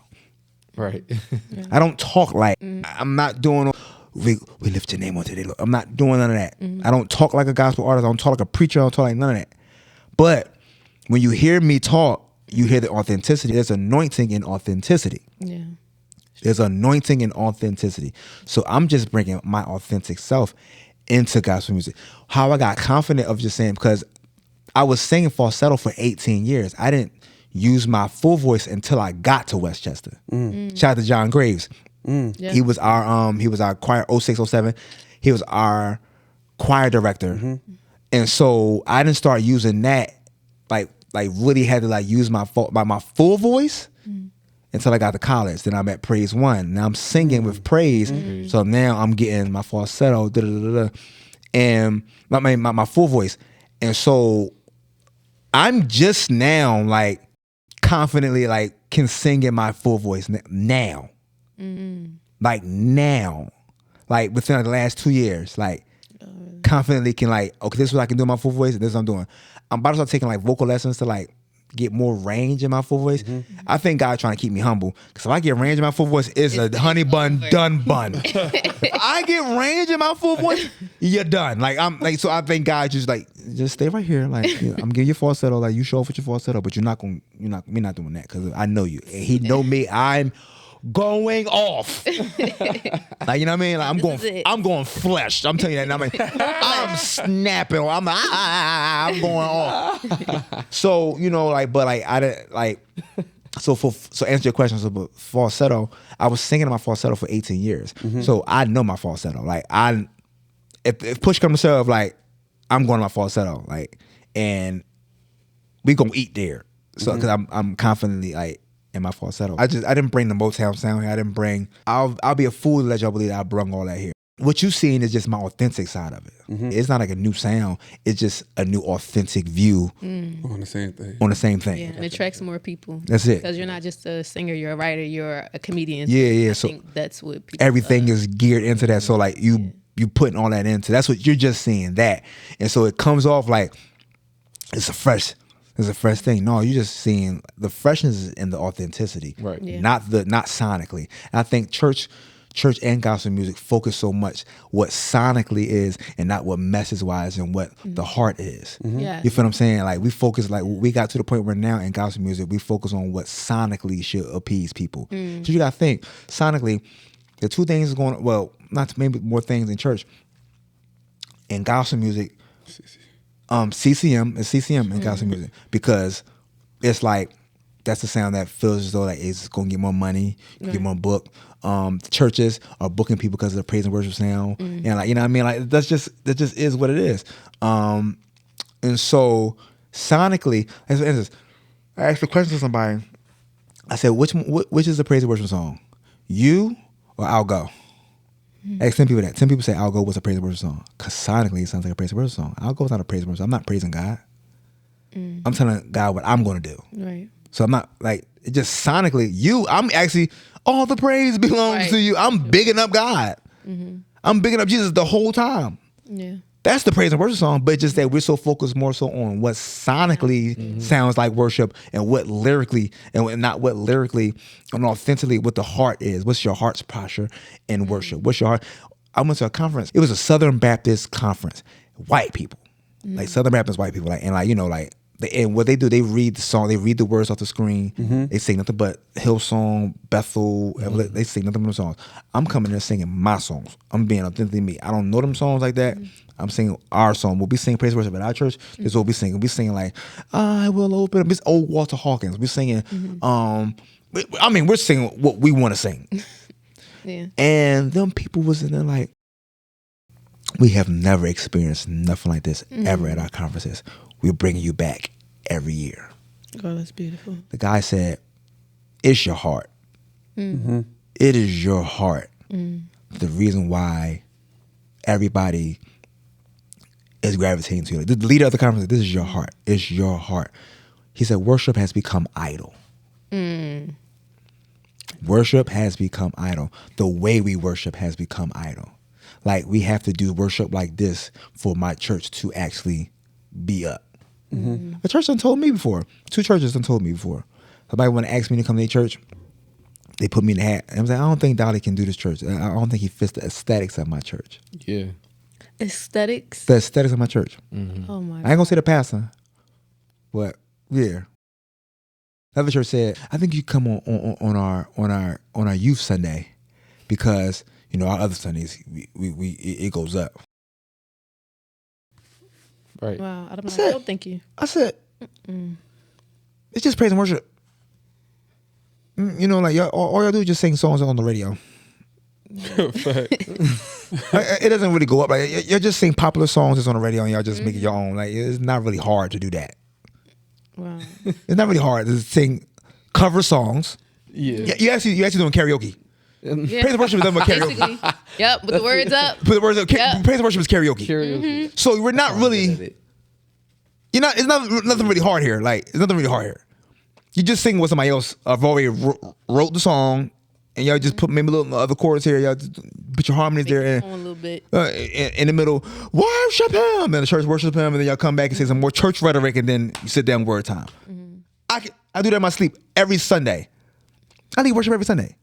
Right. I don't talk like, I'm not doing, we lift your name on today. I'm not doing none of that. I don't talk like a gospel artist. I don't talk like a preacher. I don't talk like none of that. But when you hear me talk, you hear the authenticity. There's anointing in authenticity. Yeah. There's anointing in authenticity. So I'm just bringing my authentic self into gospel music. How I got confident of just saying, because I was singing falsetto for 18 years. I didn't use my full voice until I got to Westchester. Shout out to John Graves. Yeah. He was our choir 0607. He was our choir director. And so I didn't start using that, like really had to like use my full voice until I got to college. Then I'm at Praise One. Now I'm singing with praise. So now I'm getting my falsetto, and my full voice. And so I'm just now like confidently like can sing in my full voice now. Like now. Like within the last 2 years. Like confidently can like, okay, this is what I can do in my full voice, and this is what I'm doing. I'm about to start taking like vocal lessons to like get more range in my full voice. I think God's trying to keep me humble, because if I get range in my full voice, it's a honey bun done bun. If I get range in my full voice, you're done. Like I'm like, so I think God just stay right here. Like I'm giving you falsetto, like you show off with your falsetto, but we're not doing that because I know you. And He know me. I'm going off. Like, you know what I mean? Like, I'm going flesh. I'm telling you that. I'm snapping. I'm going off. So, you know, like, but like I didn't like. So answer your question. So, but falsetto, I was singing my falsetto for 18 years. So I know my falsetto. Like if push comes to shove, like I'm going to my falsetto. Like, and we gonna eat there. So because I'm confidently like in my falsetto. I didn't bring the Motown sound here. I didn't bring. I'll be a fool to let y'all believe that I brung all that here. What you seeing is just my authentic side of it. It's not like a new sound. It's just a new authentic view on the same thing. On the same thing. Yeah, and it attracts more people. That's it. Because you're not just a singer, you're a writer, you're a comedian. Yeah. I So think that's what people everything is geared into that. So like you putting all that into. That's what you're just seeing that, and so it comes off like it's a fresh thing. No, you're just seeing the freshness in the authenticity, right? Yeah. Not sonically. And I think church and gospel music focus so much what sonically is and not what message wise and what the heart is. Yeah. You feel what I'm saying? Like we focus, like we got to the point where now in gospel music we focus on what sonically should appease people. So you gotta think sonically. The two things going, well, not maybe more things in church. In gospel music, CCM is CCM in gospel music, because it's like that's the sound that feels as though like it's gonna get more money, get more book. Churches are booking people because of the praise and worship sound, and like, you know what I mean, like that just is what it is. And so sonically, as I asked the question to somebody, I said, which is the praise and worship song, you or I'll Go? Ask 10 people that. 10 people say I'll Go was a praise and worship song, because sonically it sounds like a praise and worship song. I'll Go is not a praise and worship song. I'm not praising God. I'm telling God what I'm going to do. Right. So I'm not like, it just sonically, I'm actually, all the praise belongs to you. I'm bigging up God. I'm bigging up Jesus the whole time. Yeah. That's the praise and worship song, but it's just that we're so focused more so on what sonically sounds like worship and what lyrically, and not what lyrically and authentically what the heart is. What's your heart's posture in worship? What's your heart? I went to a conference. It was a Southern Baptist conference. White people. Like Southern Baptist white people. Like, and like, you know, like, and what they do, they read the song, they read the words off the screen. They sing nothing but Hillsong, Bethel. They sing nothing but them songs. I'm coming there singing my songs. I'm being authentically me. I don't know them songs like that. I'm singing our song. We'll be singing praise worship at our church. This is what we'll be singing. We'll be singing like, I will open up. It's old Walter Hawkins. We're singing, I mean, we're singing what we want to sing. Yeah. And them people was in there like, we have never experienced nothing like this ever at our conferences. We're bringing you back every year. Oh, that's beautiful. The guy said, it's your heart. It is your heart. The reason why everybody is gravitating to you. The leader of the conference, this is your heart. It's your heart. He said, worship has become idol. Worship has become idol. The way we worship has become idol. Like, we have to do worship like this for my church to actually be up. A church done told me before. 2 churches done told me before. Somebody want to ask me to come to their church, they put me in the hat. And I was like, I don't think Dolly can do this church. I don't think he fits the aesthetics of my church. Yeah. Aesthetics? The aesthetics of my church. Oh my I ain't gonna say the pastor, but yeah. Another church said, I think you come on our youth Sunday because, you know, our other Sundays it goes up. Right. Wow. I don't thank you. I said, it's just praise and worship. You know, like all y'all do is just sing songs on the radio. It doesn't really go up. Like, you just sing popular songs that's on the radio and y'all just make it your own. Like, it's not really hard to do that. Wow. It's not really hard to sing cover songs. Yeah. You actually doing karaoke. Yeah. Praise and worship is done with karaoke. Basically. Yep, with the words up. Put the words up. Yep. Praise and worship is karaoke. Karaoke. So we're not really. You're not. It's not nothing really hard here. Like, it's nothing really hard here. You just sing what somebody else already wrote the song, and y'all just put maybe a little other chords here. Y'all just put your harmonies there, and a little bit. in the middle, worship him, and the church worship him, and then y'all come back and say some more church rhetoric, and then you sit down word time. I do that in my sleep every Sunday. I need worship every Sunday.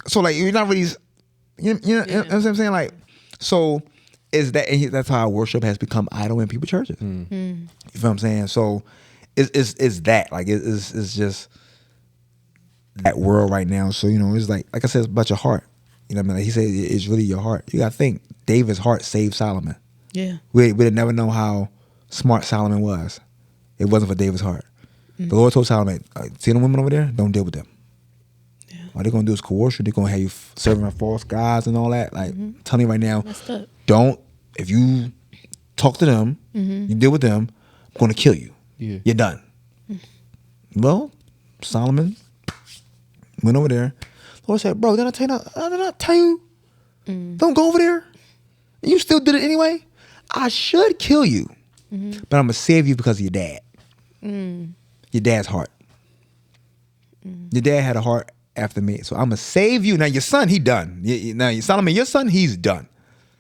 So, like, you're not really, you know what I'm saying? Like, so is that, and that's how worship has become idol in people's churches. You know what I'm saying? So it's that, like, it's just that world right now. So, you know, it's like I said, it's about your heart. You know what I mean? Like he said, it's really your heart. You got to think, David's heart saved Solomon. Yeah. We'd never know how smart Solomon was. It wasn't for David's heart. The Lord told Solomon, see them women over there? Don't deal with them. Yeah. All they're going to do is coerce you. They're going to have you serving false gods and all that. Like, tell me right now, don't, if you talk to them, you deal with them, I'm going to kill you. Yeah. You're done. Well, Solomon went over there. The Lord said, bro, did I not tell you? Don't go over there. And you still did it anyway? I should kill you. But I'm going to save you because of your dad. Your dad's heart. Your dad had a heart after me. So I'm going to save you. Now, your son, he done. Now, Solomon, your son, he's done.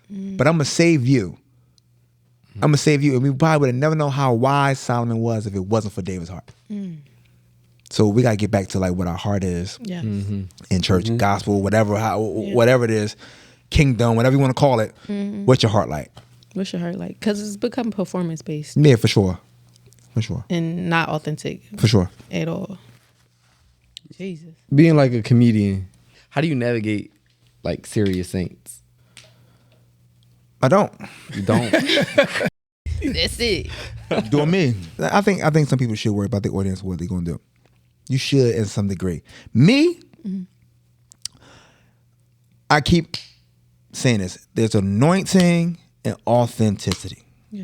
But I'm going to save you. I'm going to save you. And we probably would have never known how wise Solomon was if it wasn't for David's heart. So we got to get back to, like, what our heart is in church, gospel, whatever, whatever it is, kingdom, whatever you want to call it. What's your heart like? What's your heart like? Because it's become performance-based. Yeah, for sure. For sure. And not authentic. For sure. At all. Jesus. Being like a comedian, how do you navigate, like, serious saints? I don't. You don't? That's it. Doing me. I think some people should worry about the audience, what they're going to do. You should in some degree. Me, I keep saying this. There's anointing and authenticity. Yeah.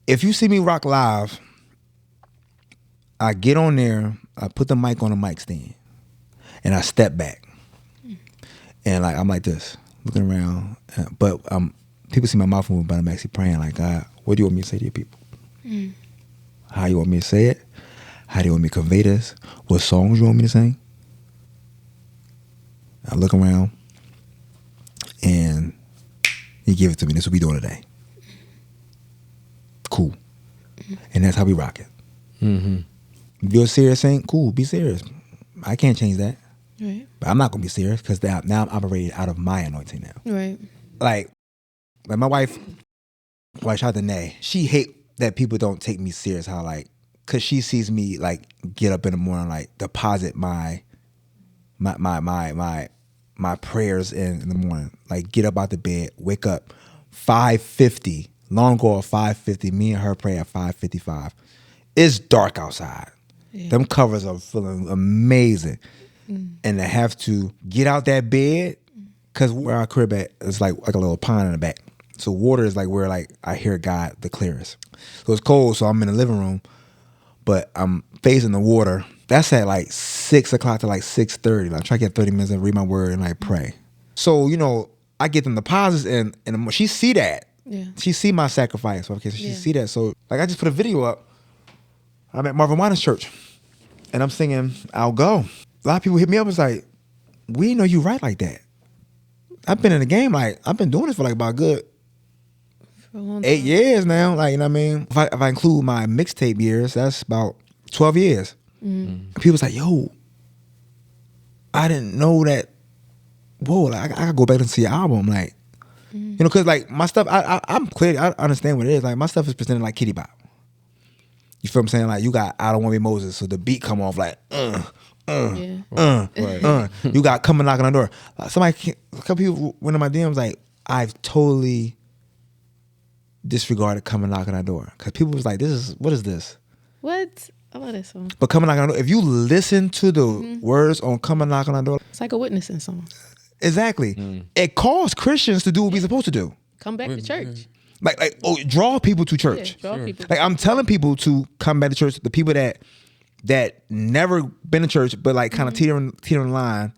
If you see me rock live, I get on there, I put the mic on the mic stand, and I step back. And, like, I'm like this, looking around. But people see my mouth moving, but I'm actually praying, like, God, what do you want me to say to your people? How you want me to say it? How do you want me to convey this? What songs you want me to sing? I look around, and he give it to me. This is what we doing today. Cool. And that's how we rock it. If you're a serious saint, cool, be serious. I can't change that. Right. But I'm not going to be serious because now I'm operating out of my anointing now. Right. Like my wife, shout out to Nay, she hate that people don't take me serious, how, like, because she sees me, like, get up in the morning, like, deposit my prayers in the morning. Like, get up out the bed, wake up, 5:50, long ago at 5:50, me and her pray at 5:55. It's dark outside. Yeah. Them covers are feeling amazing. And to have to get out that bed, because where our crib at is like a little pond in the back. So water is like where, like, I hear God the clearest. So it's cold, so I'm in the living room, but I'm facing the water. That's at like 6 o'clock to like 6:30. Like, I try to get 30 minutes and read my word and, like, pray. So, you know, I get them deposits, and she see that. Yeah. She see my sacrifice. Okay, so she see that. So like I just put a video up. I'm at Marvin Winans church, and I'm singing "I'll Go." A lot of people hit me up. It's like, we didn't know you write like that. I've been in the game, like I've been doing this for like about a good 8 years now. Like, you know what I mean? If I include my mixtape years, that's about 12 years. People's like, yo, I didn't know that. Whoa, like, I gotta go back and see your album. Like, you know, cause like my stuff, I'm clear, I understand what it is. Like my stuff is presented like Kitty Bop. You feel what I'm saying? Like you got I Don't Want to Be Moses, so the beat come off like, You got Coming Knocking on the Door. A couple people went in my DMs like, I've totally disregarded Coming Knocking on the Door. Cause people was like, what is this? What? I love that song. But Coming Knocking on the Door, if you listen to the words on Coming Knocking on the Door. It's like a witnessing song. Exactly. It calls Christians to do what we're supposed to do. Come back to church. Like draw people to church. Yeah, draw people. Like I'm telling people to come back to church. The people that never been to church but like kind of teetering the line,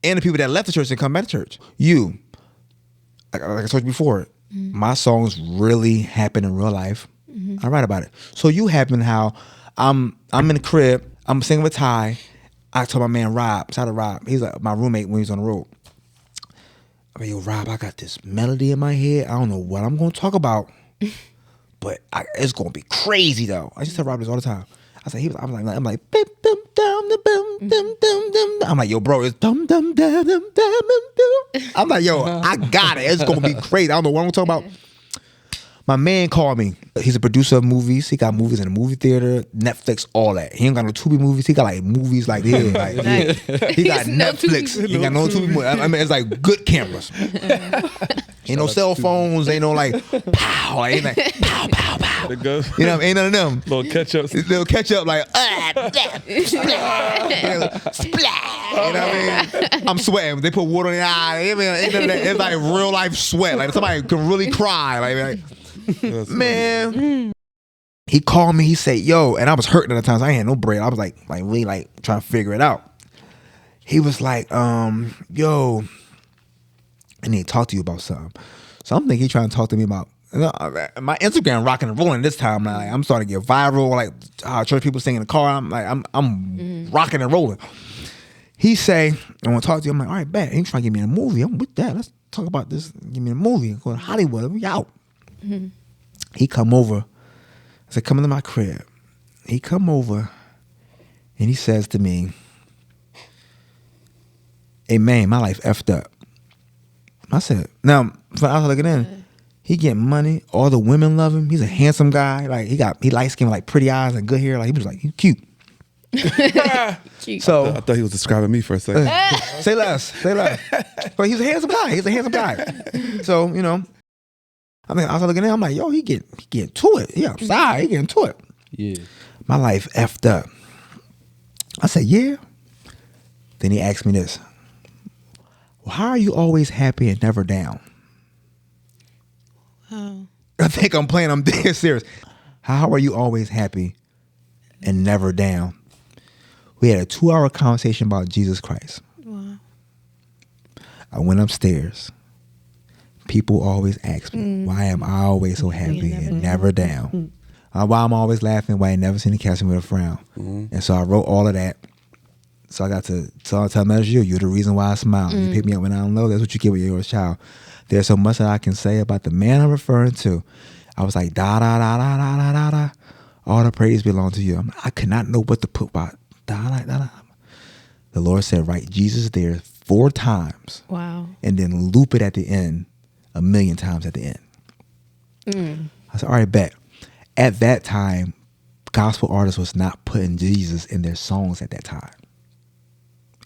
and the people that left the church and come back to church. Like I told you before, my songs really happen in real life. I write about it. So you happen how I'm in the crib. I'm singing with Ty. I told my man Rob, shout out to Rob. He's like my roommate when he was on the road. I mean, yo, Rob, I got this melody in my head. I don't know what I'm going to talk about, but it's going to be crazy though. I just tell Rob this all the time. I'm like, bim, bim, dum, dum, bim, dum, dum, dum. I'm like, yo, bro, it's dum, dum, dum, dum, dum, dum. I'm like, yo, I got it. It's going to be crazy. I don't know what I'm talking about. My man called me. He's a producer of movies. He got movies in the movie theater, Netflix, all that. He ain't got no Tubi movies. He got like movies like this. Like, he got Netflix. He got no Tubi movies. I mean, it's like good cameras. Ain't no cell phones. Ain't no like pow. Ain't like pow, pow, pow. You know, ain't none of them. Little catch up like splash. You know what I mean? I'm sweating. They put water in the eye. Ain't none of that. It's like real life sweat. Like somebody can really cry. Like man, he called me. He said, "Yo," and I was hurting at the time. So I ain't had no bread. I was like really like trying to figure it out. He was like, "Yo, I need to talk to you about something." So I'm thinking he trying to talk to me about my Instagram rocking and rolling this time. Like I'm starting to get viral. Like church people singing in the car. I'm like I'm rocking and rolling. He say, "I want to talk to you." I'm like, "All right, bet." He trying to get me in a movie. I'm with that. Let's talk about this. Give me a movie. Go to Hollywood. We out. He come over. I said, "Come into my crib." He come over and he says to me, "Hey man, my life effed up." I said, now I was looking in, he getting money. All the women love him. He's a handsome guy. Like he light skin, like pretty eyes and good hair. Like he was like, he's cute. Cute. So I thought he was describing me for a second. say less. But he's a handsome guy. So, you know, I mean, I was looking at him, I'm like, yo, he getting to it. He outside, he getting to it. Yeah. My life effed up. I said, yeah. Then he asked me this. Well, how are you always happy and never down? Wow. I think I'm playing, I'm dead serious. How are you always happy and never down? We had a 2-hour conversation about Jesus Christ. Wow. I went upstairs. People always ask me, why am I always so happy and never down? Why I'm always laughing, why I ain't never seen a catch me with a frown. And so I wrote all of that. So I got to tell them, you're the reason why I smile. You pick me up when I don't know. That's what you get when you're a child. There's so much that I can say about the man I'm referring to. I was like, da da da da da da da da. All the praise belong to you. I could not know what to put by da da da da. The Lord said, write Jesus there 4 times. Wow. And then loop it at the end 1,000,000 times at the end. I said, all right, bet. At that time, gospel artists was not putting Jesus in their songs at that time.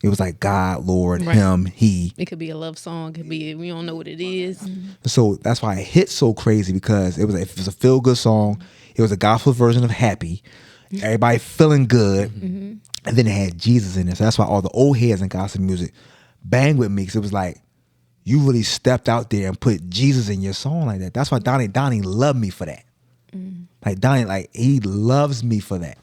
It was like God, Lord, him, he. It could be a love song. It could be, we don't know what it is. So that's why it hit so crazy, because it was a feel good song. It was a gospel version of Happy. Everybody feeling good. And then it had Jesus in it. So that's why all the old heads in gospel music bang with me, because it was like, you really stepped out there and put Jesus in your song like that. That's why Donnie loved me for that. Like Donnie, like he loves me for that.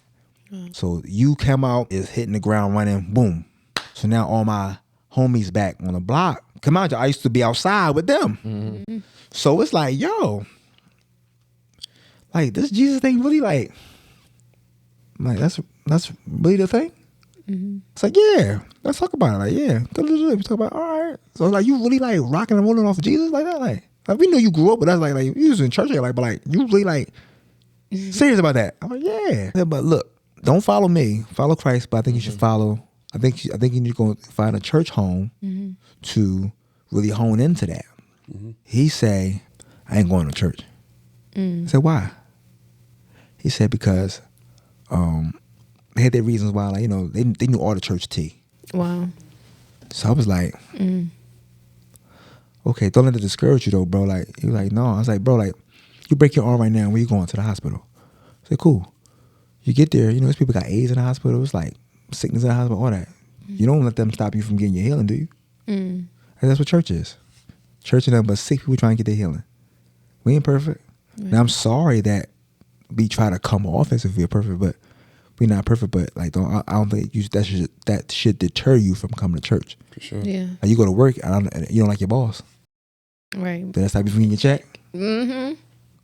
So you come out, is hitting the ground running, boom. So now all my homies back on the block come out, I used to be outside with them. So it's like, yo, like this Jesus thing really like that's really the thing. It's like, yeah, let's talk about it. Like, yeah, we talk about, all right. So like, you really like rocking and rolling off of Jesus like that? Like we know you grew up with us, like you was in church, like, but like you really like serious about that? I'm like, yeah. But look, don't follow me, follow Christ. But I think you should follow. I think you need to go find a church home to really hone into that. He say, I ain't going to church. I said, why? He said, because they had their reasons why, like, you know, they knew all the church tea. Wow. So I was like, okay, don't let it discourage you though, bro. Like, he was like, no. I was like, bro, like, you break your arm right now, where you going? To the hospital. I said, cool. You get there, you know, there's people got AIDS in the hospital. It's like sickness in the hospital, all that. You don't let them stop you from getting your healing, do you? And that's what church is. Church is nothing but sick people trying to get their healing. We ain't perfect. Now I'm sorry that we try to come off as if we're perfect, but we're not perfect. But like, I don't think that should deter you from coming to church. For sure. Yeah. Like, you go to work, and you don't like your boss. Right. Did that stop you from getting your check?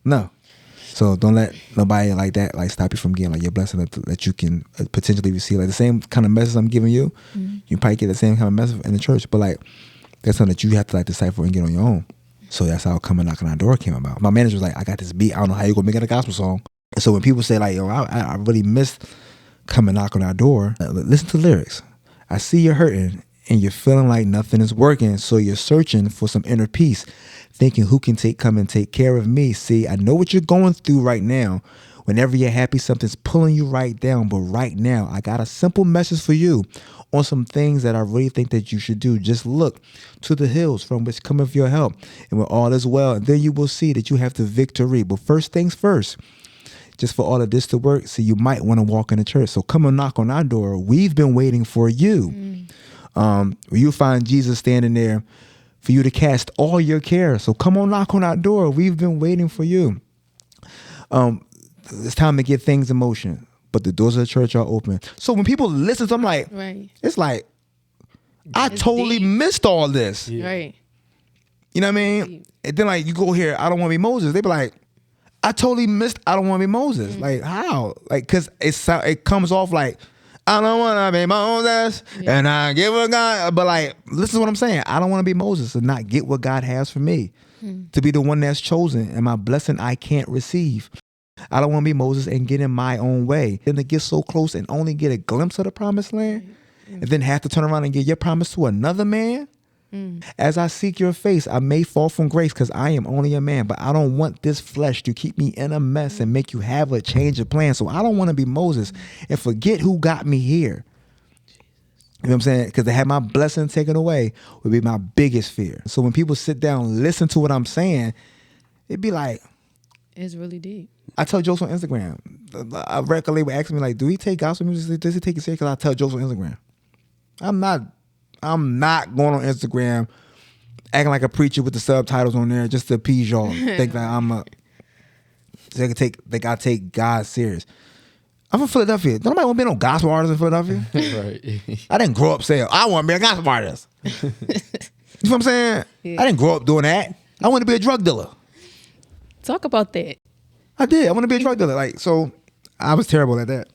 No. So don't let nobody like that like stop you from getting like your blessing that you can potentially receive. Like the same kind of message I'm giving you, you probably get the same kind of message in the church. But like, that's something that you have to like decipher and get on your own. So that's how Come and Knock on Our Door came about. My manager was like, I got this beat. I don't know how you gonna make it a gospel song. And so when people say like, yo, I really missed Come and Knock on Our Door, listen to the lyrics. I see you're hurting and you're feeling like nothing is working. So you're searching for some inner peace, thinking who can come and take care of me. See, I know what you're going through right now. Whenever you're happy, something's pulling you right down. But right now, I got a simple message for you on some things that I really think that you should do. Just look to the hills from which cometh your help. And when all is well, and then you will see that you have the victory. But first things first, just for all of this to work, so you might want to walk in the church. So come and knock on our door. We've been waiting for you. You'll find Jesus standing there for you to cast all your care. So come on, knock on our door. We've been waiting for you. It's time to get things in motion, but the doors of the church are open. So when people listen to them, like, it's like, it's totally missed all this. Right. You know what I mean? And then like, you go here, I don't want to be Moses. They be like, I totally missed I don't want to be Moses. Like, how? Like, cause it comes off like, I don't want to be Moses and I get what God, but like, listen to what I'm saying. I don't want to be Moses and not get what God has for me, to be the one that's chosen and my blessing I can't receive. I don't want to be Moses and get in my own way. Then to get so close and only get a glimpse of the promised land and then have to turn around and give your promise to another man. As I seek your face, I may fall from grace because I am only a man, but I don't want this flesh to keep me in a mess and make you have a change of plan. So I don't want to be Moses and forget who got me here. You know what I'm saying? Because to have my blessing taken away would be my biggest fear. So when people sit down and listen to what I'm saying, it'd be like, it's really deep. I tell jokes on Instagram. A record label asked me like, do he take gospel music? Does he take it serious? Because I tell jokes on Instagram. I'm not going on Instagram acting like a preacher with the subtitles on there just to appease y'all. Think that I take God serious. I'm from Philadelphia. Nobody want to be no gospel artist in Philadelphia. Right. I didn't grow up saying I want to be a gospel artist. You know what I'm saying? Yeah. I didn't grow up doing that. I want to be a drug dealer. Talk about that. I did. I want to be a drug dealer. Like, so I was terrible at that.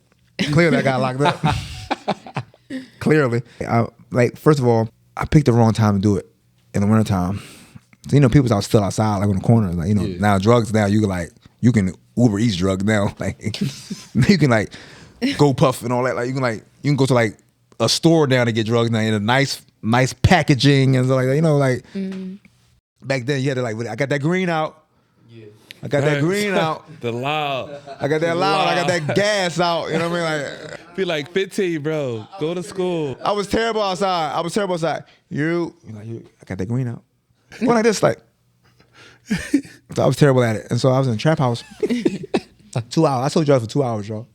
Clearly, I got locked up. Clearly. First of all, I picked the wrong time to do it in the wintertime. So, you know, people are still outside, like on the corner. Like, you know, now drugs, now you can Uber Eats drugs now. Like, you can like go puff and all that. Like, you can go to like a store now to get drugs now in a nice packaging and stuff like that. You know, like back then you had to like, I got that green out. I got that green out. The loud. I got that loud. I got that gas out. You know what I mean? Like, be like 15, bro. Go to school. I was terrible outside. I got that green out. Went like this, like. So I was terrible at it. And so I was in a trap house. 2 hours. I told you I was for 2 hours, y'all.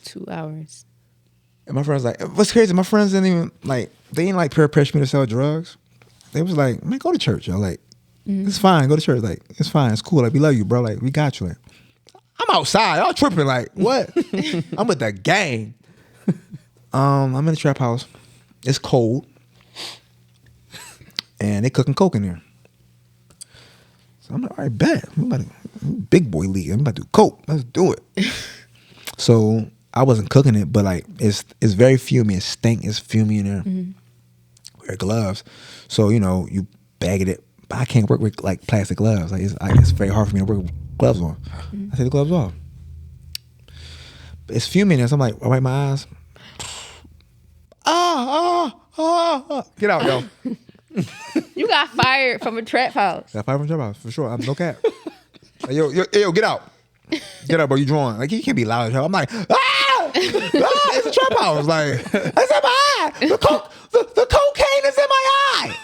2 hours. And my friends like, what's crazy? My friends didn't even like, they didn't like peer pressure me to sell drugs. They was like, man, go to church, y'all. Like, it's fine. Go to church. Like, it's fine. It's cool. Like, we love you, bro. Like, we got you. Like, I'm outside. Y'all tripping. Like, what? I'm with the gang. I'm in the trap house. It's cold. and they cooking coke in there. So I'm like, all right, bet. I'm about to, big boy league. I'm about to do coke. Let's do it. So I wasn't cooking it, but like it's very fumey. It stink. It's fumey in there. Wear gloves. So you bag it. But I can't work with like plastic gloves. Like it's very hard for me to work with gloves on. I take the gloves off. But it's fuming there. So I'm like, I wipe my eyes. Get out, yo. You got fired from a trap house. Got fired from a trap house for sure. I'm no cap. Like, yo, get out. Get out, bro. You drawing. Like, you can't be loud as hell. I'm like, it's a trap house. Like, it's in my eye. The cocaine is in my eye.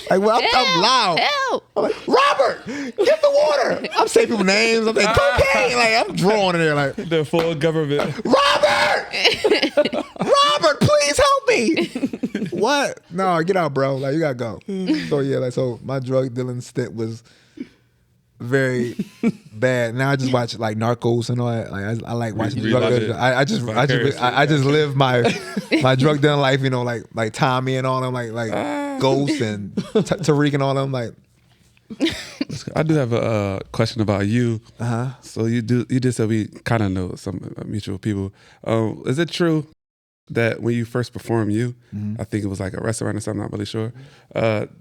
Like, well, I'm loud. Help. I'm like, Robert, get the water. I'm saying people's names. I'm like, cocaine. Like, I'm drawing in there. Like, the full government. Robert, please help me. What? No, get out, bro. Like, you gotta go. So yeah, so my drug dealing stint was very bad. Now I just watch like Narcos and all that. Like I like watching drug dealers. I just live my drug dealing life. Like Tommy and all them. Like Ghost and Tariq and all them. Like, I do have a question about you. So you just said we kind of know some mutual people. Is it true that when you first performed I think it was like a restaurant or something, I'm not really sure.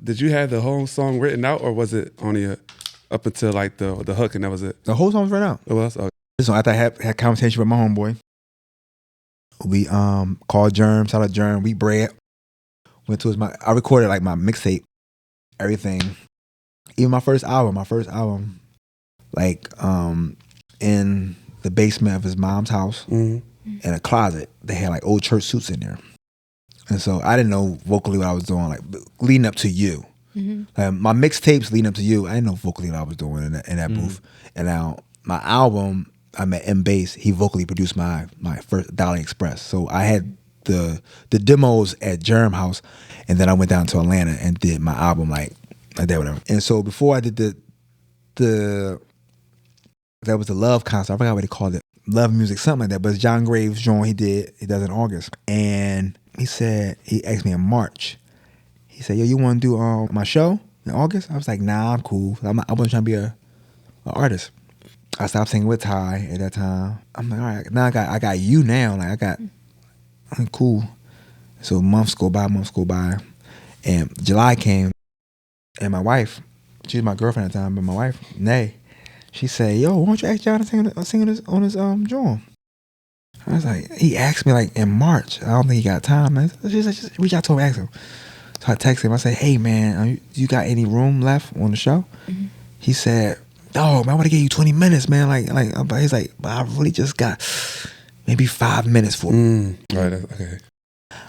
Did you have the whole song written out, or was it only up until like the hook and that was it? The whole song's written out. It was? Oh. So after I had a conversation with my homeboy, we called Germ, shout out Germ, we bred. Went to I recorded like my mixtape, everything. Even my first album, like in the basement of his mom's house, in a closet, they had like old church suits in there. And so I didn't know vocally what I was doing, like leading up to you. Like my mixtapes leading up to you, I didn't know vocally what I was doing in that booth. And now my album, I met M Bass, he vocally produced my first Dolly Express. So I had the demos at Germ House, and then I went down to Atlanta and did my album like that, whatever. And so before I did that was the Love concert. I forgot what they called it. Love Music, something like that. But it's John Graves' joint he does in August. And he asked me in March. He said, yo, you want to do my show in August? I was like, nah, I'm cool. I wasn't trying to be an artist. I stopped singing with Ty at that time. I'm like, all right, now I got you now. Like I'm cool. So months go by. And July came, and my wife, she was my girlfriend at the time, but my wife, Nay, she said, yo, why don't you ask John to sing on his joint? I was like, he asked me like in March. I don't think he got time. She said, just reach out to him, ask him. So I texted him. I said, hey man, you got any room left on the show? He said, oh man, I want to give you 20 minutes, man. But he's like, but I really just got maybe 5 minutes for it. Right, okay.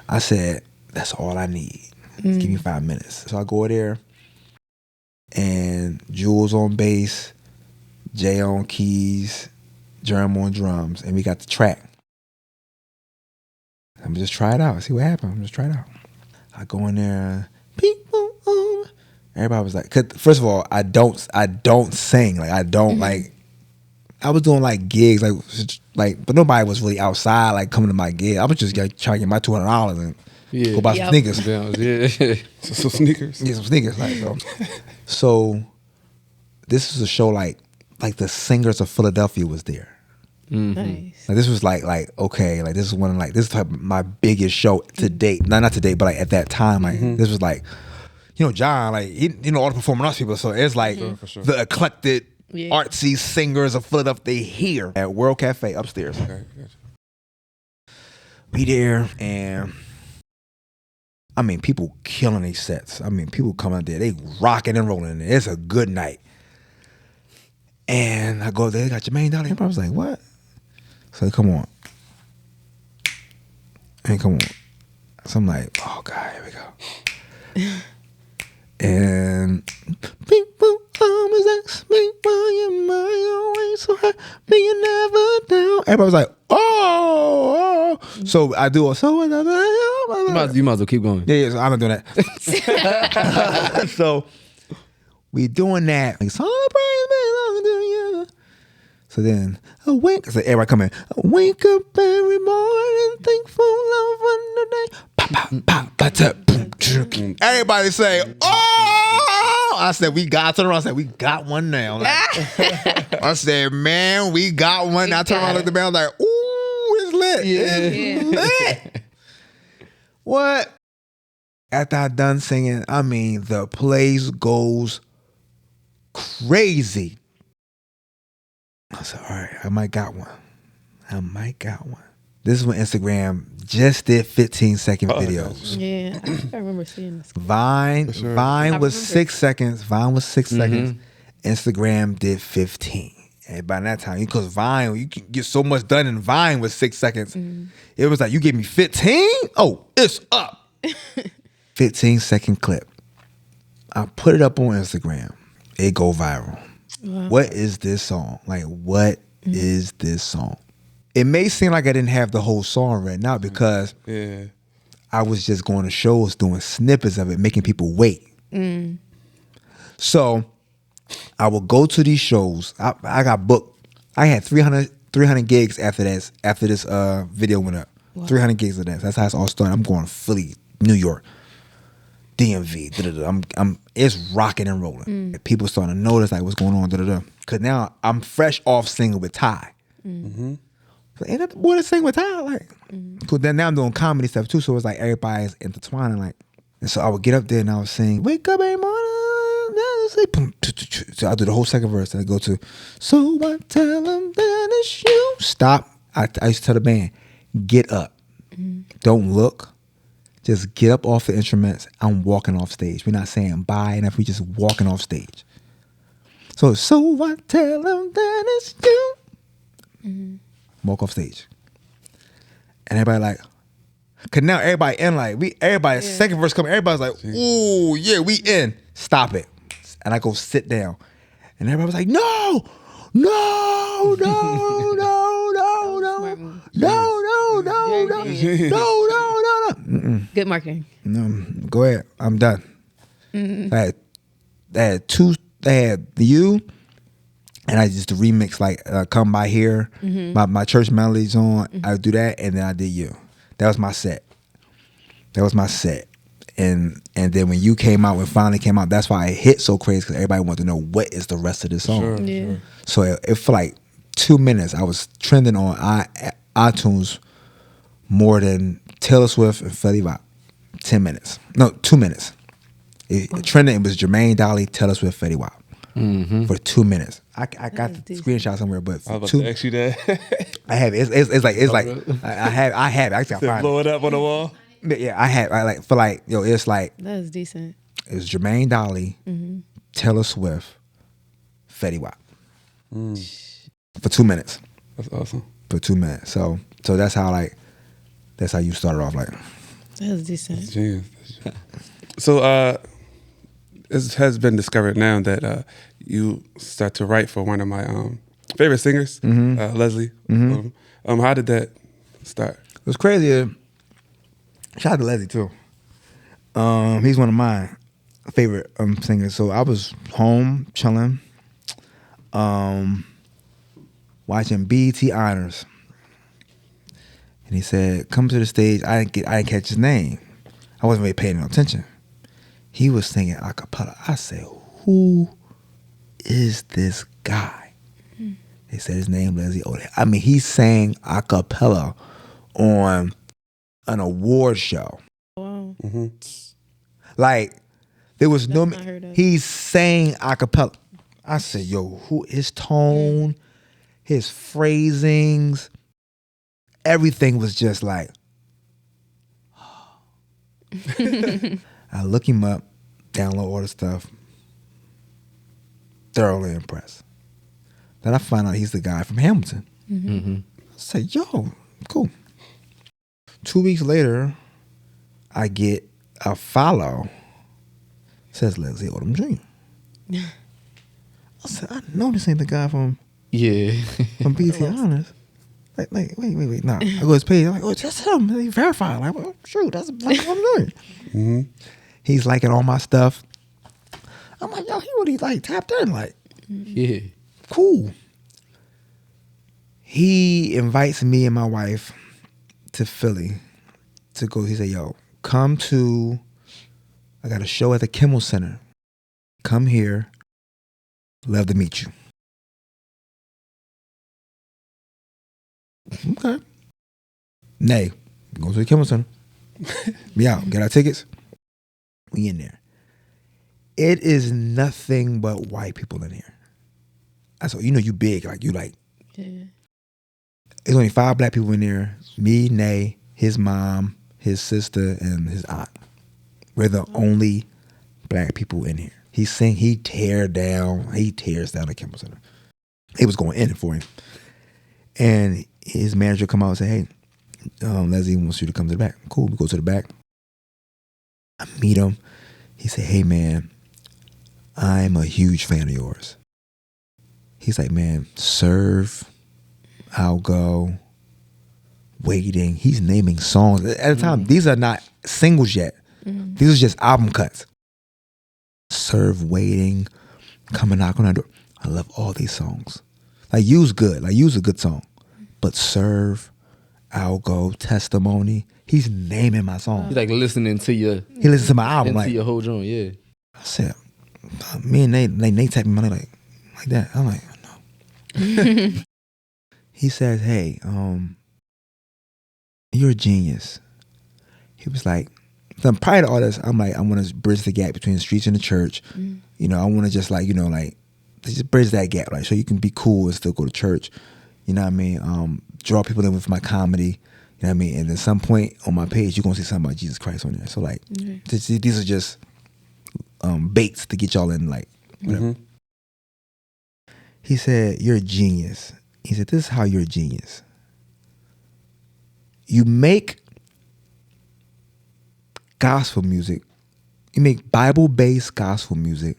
I said, that's all I need. Give me 5 minutes. So I go there, and Jules on bass, Jay on keys, Jerm on drums, and we got the track. I'm just try it out, see what happens. I'm just try it out. I go in there, people. Everybody was like, 'cause first of all, I don't sing. Like I don't like. I was doing like gigs, like, but nobody was really outside like coming to my gig. I was just like, trying to get my $200 and go buy some sneakers. Some sneakers. Yeah, some sneakers. Like so. This was a show like the Singers of Philadelphia was there. Nice. Like this was like okay, like this is one of like this is my biggest show to date. Not to date, but like at that time, like this was like, John, like all the performing arts people. So it's like the eclectic, artsy singers of Philadelphia. They here at World Cafe upstairs. Okay, gotcha. We there, and I mean people killing these sets. I mean people coming out there, they rocking and rolling. It's a good night. And I go there, they got Jermaine Dolly. I was like, what? So come on. And come on. So I'm like, oh God, here we go. And people always ask me why am I always so happy and never down. Everybody was like, oh. So I do so another. You might as well keep going. Yeah, so I'm not doing that. So we doing that. Like, so then I wake. So everybody come in. I wake up every morning, thankful of another day. Everybody say, oh! I said, we got, I turned around, I said, we got one now. Like, I said, man, we got one. I turned around, looked at the band, I was like, ooh, it's lit. It's lit. What? After I done singing, I mean, the place goes crazy. I said, all right, I might got one. This is when Instagram just did 15-second videos. Yeah, I remember seeing this. Vine was 6 seconds. Vine was 6 Mm-hmm. seconds. Instagram did 15. And by that time, because Vine, you can get so much done in Vine with 6 seconds. It was like, you gave me 15? Oh, it's up. 15-second clip. I put it up on Instagram. It go viral. Wow. What is this song? Like, what is this song? It may seem like I didn't have the whole song written out because I was just going to shows doing snippets of it, making people wait. So I would go to these shows. I got booked. I had 300 gigs after this video went up. Wow. 300 gigs of that. That's how it's all started. I'm going to Philly, New York, DMV. It's rocking and rolling. People starting to notice like what's going on. Because now I'm fresh off singing with Ty. Ain't that the boy that sing with Ty? Like, cause then now I'm doing comedy stuff too. So it's like everybody's intertwining. Like, and so I would get up there and I would sing, "Wake up every morning." So I do the whole second verse. And I go to, "So I tell them that it's you." Stop. I used to tell the band, get up, don't look. Just get up off the instruments. I'm walking off stage. We're not saying bye enough. We just walking off stage. So I tell them that it's you. Walk off stage. And everybody like, cause now everybody in like, second verse coming, everybody's like, ooh, yeah, we in. Stop it. And I go sit down. And everybody was like, no. Good marketing. No, go ahead. I'm done. I had you, and I just remix like "Come By Here." My church melodies on. I would do that, and then I did you. That was my set. And then when you finally came out, that's why it hit so crazy because everybody wanted to know what is the rest of the song. Sure. So it for like 2 minutes, I was trending on iTunes more than Taylor Swift and Fetty Wap. 2 minutes. It trending. It was Jermaine Dolly, Taylor Swift, Fetty Wap for 2 minutes. I got the screenshot somewhere, but I was about to ask you that. I have it. It's like I have it. Actually, I find blow it up on the wall. Yeah, I have. It's like That's decent. It was Jermaine Dolly, Taylor Swift, Fetty Wap for 2 minutes. That's awesome. For 2 minutes. So that's how you started off. Like, That's decent. That's genius. So it has been discovered now that you start to write for one of my favorite singers, Leslie. How did that start? It was crazy. Shout out to Leslie too. He's one of my favorite singers. So I was home chilling, watching BET Honors, and he said, "Come to the stage." I didn't catch his name. I wasn't really paying no attention. He was singing a cappella. I said, "Who is this guy?" They said his name Leslie Odom. I mean, he sang a cappella on an award show. Wow. Like, there was no. unheard of. He sang a cappella. I said, "Yo, who? His tone, his phrasings, everything was just like." I look him up, download all the stuff. Thoroughly impressed. Then I find out he's the guy from Hamilton. I said, "Yo, cool." 2 weeks later, I get a follow. Says Leslie Odom Jr. I said, "I know this ain't the guy from BT Honors." Like, wait, nah. I go to his page. I'm like, "Oh, it's just him." He verified. Like, well, shoot, that's like what I'm doing. He's liking all my stuff. I'm like, "Yo, he really like tapped in." Like, cool. He invites me and my wife to Philly to go. He said, "Yo, I got a show at the Kimmel Center. Come here. Love to meet you. Okay. Nay, go to the Kimmel Center. Be out. Get our tickets. We in there. It is nothing but white people in here. I said, you big. Yeah. There's only 5 black people in there. Me, Nay, his mom, his sister, and his aunt. We're the only black people in here. He tears down the Kimmel Center. He was going in for him. And his manager come out and say, hey, Leslie wants you to come to the back. Cool, we go to the back. I meet him. He said, hey man, I'm a huge fan of yours. He's like, man, serve, I'll go, waiting. He's naming songs. At the time, these are not singles yet. Mm-hmm. These are just album cuts. Serve, waiting, come and knock on that door. I love all these songs. Like, You's good. Like, You's a good song. But serve, I'll go, testimony. He's naming my songs. He's like listening to your. He listens to my album. Into like, your whole joint, yeah. I said, me and Nate type me money like that. I'm like, no. He says, hey, you're a genius. He was like, so prior to all this, I'm like, I want to bridge the gap between the streets and the church. Mm. I want to just just bridge that gap, so you can be cool and still go to church. You know what I mean? Draw people in with my comedy. You know what I mean? And at some point on my page, you're going to see something about Jesus Christ on there. So these are just baits to get y'all in, whatever. Mm-hmm. He said, you're a genius. He said, this is how you're a genius. You make gospel music. You make Bible-based gospel music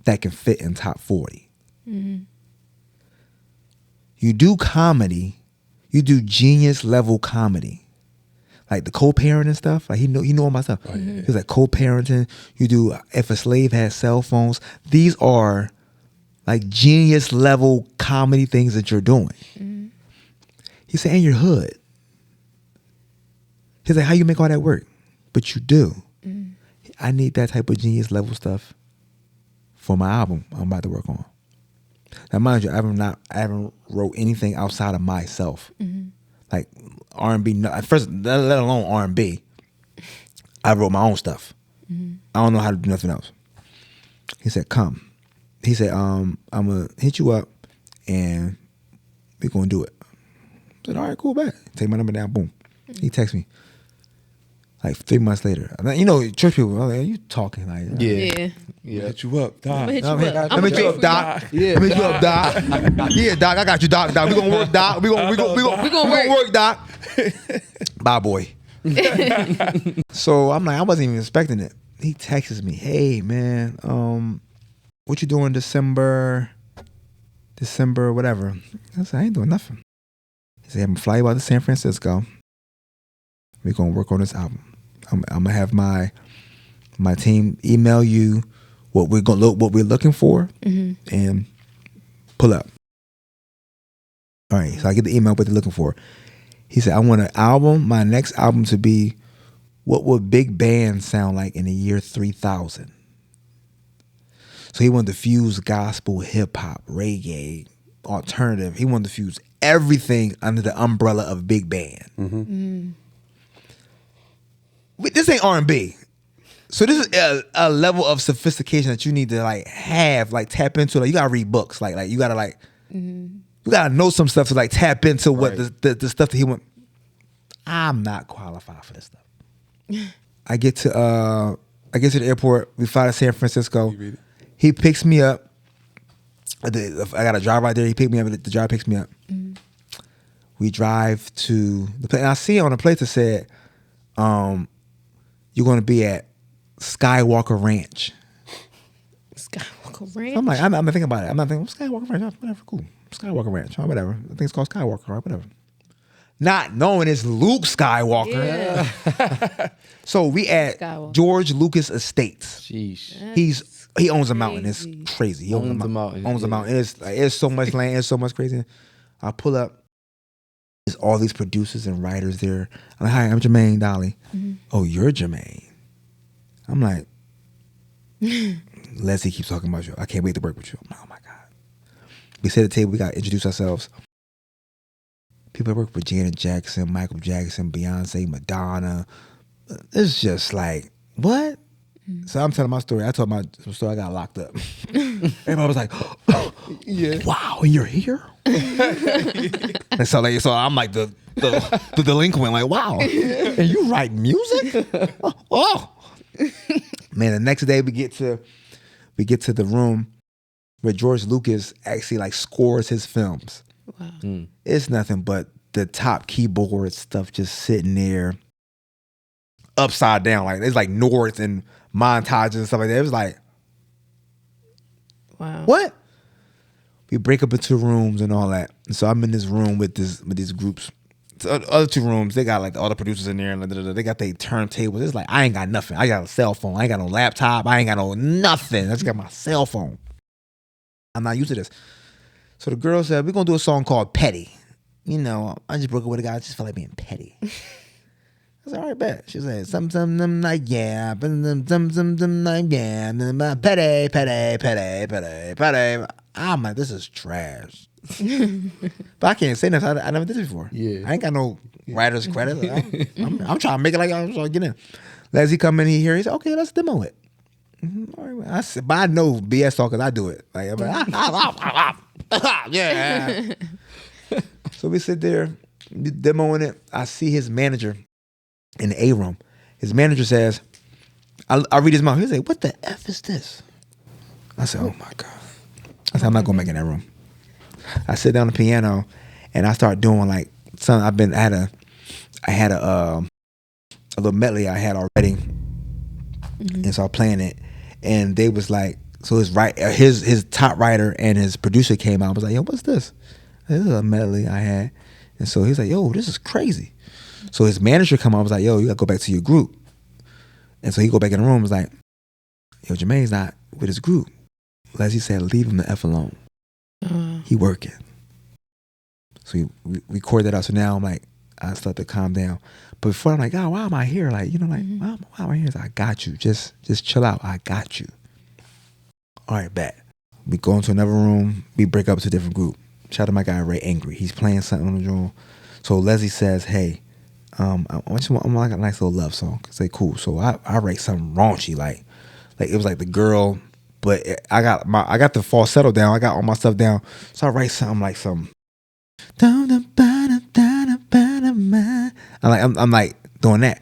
that can fit in top 40. Mm-hmm. You do comedy. You do genius level comedy, like the co-parenting stuff. Like he know all my stuff. Oh, yeah. He's like co-parenting. You do if a slave has cell phones. These are like genius level comedy things that you're doing. Mm-hmm. He said, and you're hood. He's like, how you make all that work? But you do. Mm-hmm. I need that type of genius level stuff for my album I'm about to work on. Now, mind you, I haven't wrote anything outside of myself, like R&B. First, let alone R&B. I wrote my own stuff. Mm-hmm. I don't know how to do nothing else. He said, "Come." He said, "I'm gonna hit you up, and we're gonna do it." I said, "All right, cool, bet." Take my number down. Boom. Mm-hmm. He texts me. Like 3 months later, church people, you talking like that. Yeah. Hit you up, Doc. Let me hit you up, Doc. Yeah. Let me hit you up, Doc. Yeah, Doc, I got you, Doc. We gonna work, Doc. We gonna work, Doc. Bye, boy. So I'm like, I wasn't even expecting it. He texts me, hey man, what you doing December, whatever. I said, I ain't doing nothing. He said, I'm gonna fly you out to San Francisco. We're gonna work on this album. I'm gonna have my team email you what we're looking for, and pull up. All right, so I get the email what they're looking for. He said, I want my next album to be what would big bands sound like in the year 3000. So he wanted to fuse gospel, hip hop, reggae, alternative. He wanted to fuse everything under the umbrella of big band. Mm-hmm. This ain't R&B. So this is a level of sophistication that you need to have, tap into. You gotta read books. You gotta you gotta know some stuff to tap into what the stuff that he want. I'm not qualified for this stuff. I get to the airport. We fly to San Francisco. He picks me up. I got a drive right there. He picked me up. The driver picks me up. Mm-hmm. We drive to the place. And I see on the place that said, you're going to be at Skywalker Ranch. Skywalker Ranch? I'm like, I'm not thinking about it. I'm not thinking, Skywalker Ranch, whatever, cool. Skywalker Ranch, or whatever. I think it's called Skywalker, or whatever. Not knowing it's Luke Skywalker. Yeah. So we at George Lucas Estates. Sheesh. He owns a mountain. It's crazy. He owns a mountain. Owns a mountain. It's so much land. It's so much crazy. I pull up. There's all these producers and writers there. I'm like, hi, I'm Jermaine Dolly. Oh, you're Jermaine. I'm like, Leslie keeps talking about you. I can't wait to work with you. I'm like, oh my God. We sit at the table, we got to introduce ourselves. People that work with Janet Jackson, Michael Jackson, Beyonce, Madonna. It's just like, what? So I'm telling my story. I told my story. I got locked up. Everybody was like, wow, you're here? And so I'm like the delinquent, like, wow. And you write music? Oh. Man, the next day we get to the room where George Lucas actually like scores his films. Wow. It's nothing but the top keyboard stuff just sitting there upside down. Like it's like North and montages and stuff like that. It was like, wow. What? We break up into rooms and all that. And so I'm in this room with these groups. So the other two rooms, they got like all the producers in there and they got their turntables. It's like, I ain't got nothing. I got a cell phone. I ain't got no laptop. I ain't got no nothing. I just got my cell phone. I'm not used to this. So the girl said, we're going to do a song called Petty. You know, I just broke up with a guy. I just felt like being petty. I said, all right, bet. She said, some like, yeah, some like, yeah, petty, petty, petty, petty, petty. I'm like, this is trash. But I can't say nothing. I never did this before. Yeah. I ain't got no writer's credit. I'm trying to make it like I'm trying to get in. Leslie come in here. He said, okay, let's demo it. All right, I said, but I know BS talk because I do it. Like, I'm like, yeah. So we sit there demoing it. I see his manager in the A room. His manager says, I read his mouth. He's like, what the F is this? I said, oh my God. I said, I'm not going back in that room. I sit down on the piano and I start doing like something. I had a little medley I had already. And so I'm playing it. And they was like, so his top writer and his producer came out. I was like, yo, what's this? This is a medley I had. And so he's like, yo, this is crazy. So his manager come out, was like, yo, you gotta go back to your group. And so he go back in the room and was like, yo, Jermaine's not with his group. Leslie said, leave him the F alone. He working. So we record that out. So now I'm like, I start to calm down. But before I'm like, God, why am I here? Like, you know, like, why am I here? I got you. Just chill out. I got you. All right, bet. We go into another room. We break up to a different group. Shout out to my guy Ray Angry. He's playing something on the drum. So Leslie says, hey, I'm like a nice little love song. I say, cool. So I write something raunchy, like it was like the girl, but I got the falsetto down. I got all my stuff down. So I write something like some. I'm like doing that,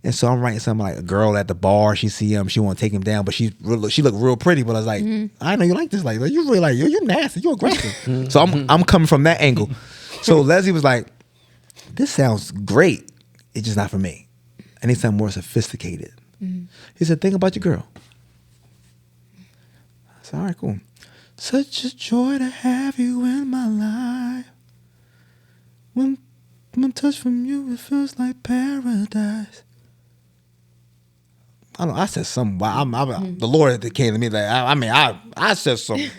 and so I'm writing something like a girl at the bar. She see him, she want to take him down, but she look real pretty. But I was like, I know you like this. Like you really like you nasty, you aggressive. So I'm coming from that angle. So Leslie was like, this sounds great. It's just not for me. I need something more sophisticated. He said, think about your girl. I said, all right, cool. Such a joy to have you in my life. When touch from you, it feels like paradise. I don't know. I said something. The Lord that came to me. Like I said something.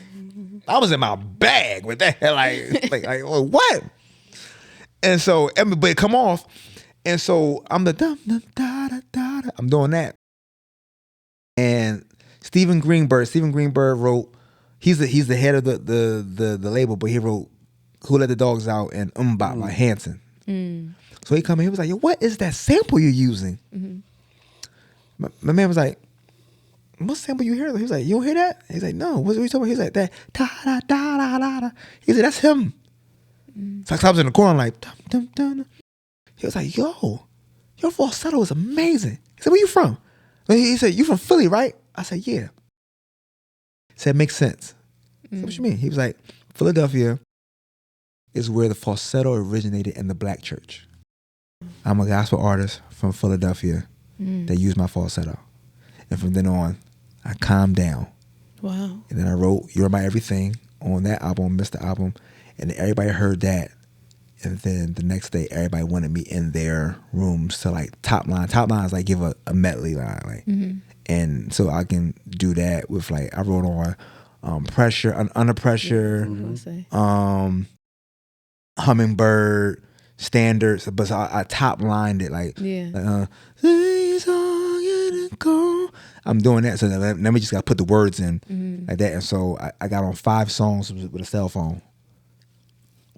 I was in my bag with that. Like what? And so everybody come off. And so I'm the dum dum da da da da. I'm doing that. And Stephen Greenberg wrote. He's the head of the label, but he wrote "Who Let the Dogs Out" and "Bop" by Hanson. So he come in, he was like, yo, what is that sample you're using? My man was like, what sample you hear? He was like, you don't hear that? He's like, no, what are you talking about? He's like, that da da da da da da. He said, that's him. So I was in the corner, I'm like, dum dum dum. He was like, yo, your falsetto is amazing. He said, where you from? He said, you from Philly, right? I said, yeah. He said, makes sense. I said, what you mean? He was like, Philadelphia is where the falsetto originated in the Black church. I'm a gospel artist from Philadelphia that used my falsetto. And from then on, I calmed down. Wow. And then I wrote You're My Everything on that album, Mr. Album. And everybody heard that. And then the next day, everybody wanted me in their rooms to like top line. Top line is like give a medley line. Like, and so I can do that with like, I wrote on Pressure, Under Pressure, Hummingbird, standards, but I top lined it like, Yeah. "Things are getting cold." I'm doing that, so then we just got to put the words in like that. And so I got on 5 songs with a cell phone.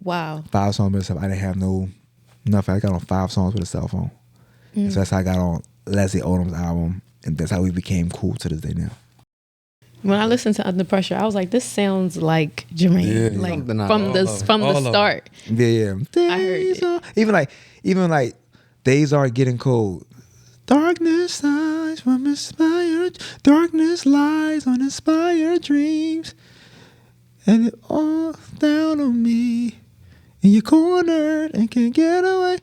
Wow. 5 songs with a cell phone. I didn't have nothing. I got on 5 songs with a cell phone. And so that's how I got on Leslie Odom's album, and that's how we became cool to this day now. When I listened to Under Pressure, I was like, this sounds like Jermaine. Yeah. Like Something from the start. Yeah. I heard it. Even like days are getting cold. Darkness lies from inspired. Darkness lies on inspired dreams, and it all down on me. And you're cornered and can't get away.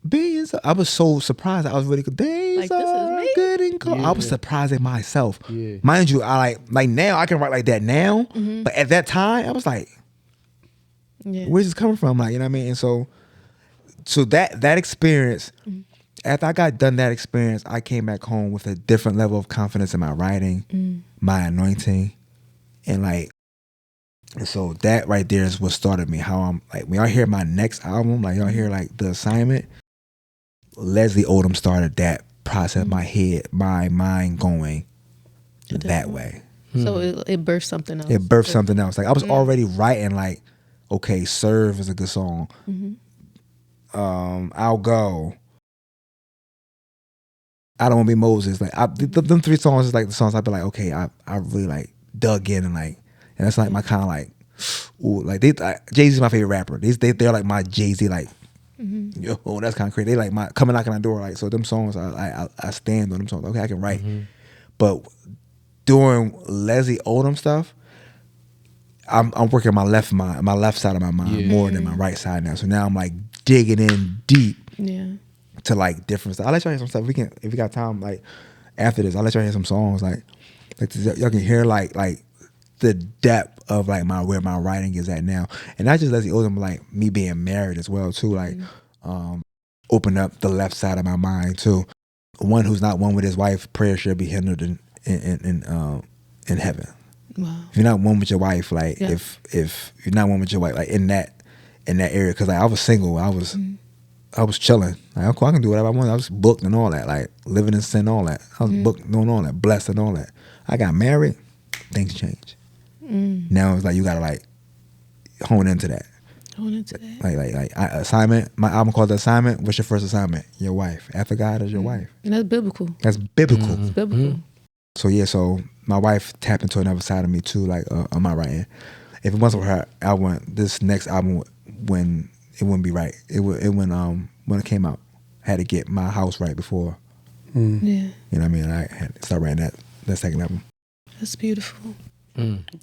Being so, I was so surprised. I was really good. Days Like, this is are me? getting cold. I was surprised at myself. Yeah. Mind you, I like now I can write like that now, but at that time I was like, Yeah. where's this coming from? Like, you know what I mean? And so that experience, after I got done that experience, I came back home with a different level of confidence in my writing, my anointing, and so that right there is what started me. How I'm like, when y'all hear my next album, like y'all hear like The Assignment, Leslie Odom started that process, my head, my mind going that way. So it birthed something else. It birthed something else. Like I was already writing like, okay, Serve is a good song. I'll Go. I Don't Want to Be Moses. Like them 3 songs is like the songs I've been like, okay, I really like dug in and that's like my kind of like, ooh, like Jay-Z's my favorite rapper. They're like my Jay-Z, like, yo, that's kind of crazy. They like my coming knocking on the door, like, so them songs I stand on them songs. Okay, I can write. But doing Leslie Odom stuff, I'm working my left side of my mind more than my right side now. So now I'm like digging in deep to like different stuff. I'll let y'all hear some stuff. If we got time, like after this, I'll let y'all hear some songs like y'all can hear like the depth of like where my writing is at now. And not just Leslie Odom, but like me being married as well too. Like open up the left side of my mind too. One who's not one with his wife, prayer should be hindered in heaven. Wow. If you're not one with your wife, like if you're not one with your wife, like in that area, because like I was single, I was chilling. Like, okay, I can do whatever I want. I was booked and all that, like living in sin, all that. I was booked doing all that, blessed and all that. I got married, things changed. Now it's like you gotta like hone into that. Assignment. My album called The Assignment. What's your first assignment? Your wife. After God is your wife. And that's biblical. That's biblical. It's biblical. So my wife tapped into another side of me too, like on my writing. If it wasn't for her, this next album when it wouldn't be right. When it came out, I had to get my house right before. Yeah. You know what I mean? I had to start writing that second album. That's beautiful.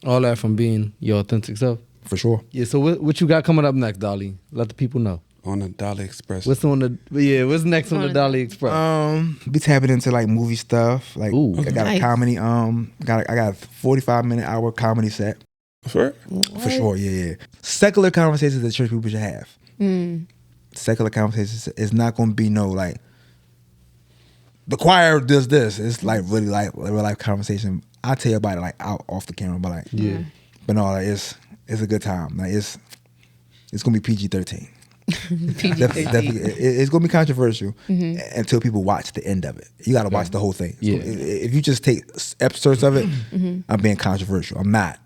All that from being your authentic self. For sure. Yeah. So what you got coming up next, Dolly? Let the people know. On the Dolly Express. What's next on the Dolly Express? Be tapping into like movie stuff. Like Ooh. I got a comedy. I got a 45-minute hour comedy set. For sure. Yeah. Secular conversations that church people should have. Secular conversations is not going to be no like the choir does this. It's like really like real life conversation. I tell you about it like out off the camera, but like but no, like, it's a good time. Like it's gonna be PG-13. Definitely, it's gonna be controversial until people watch the end of it. You got to watch the whole thing. So if you just take episodes of it, I'm being controversial. I'm not.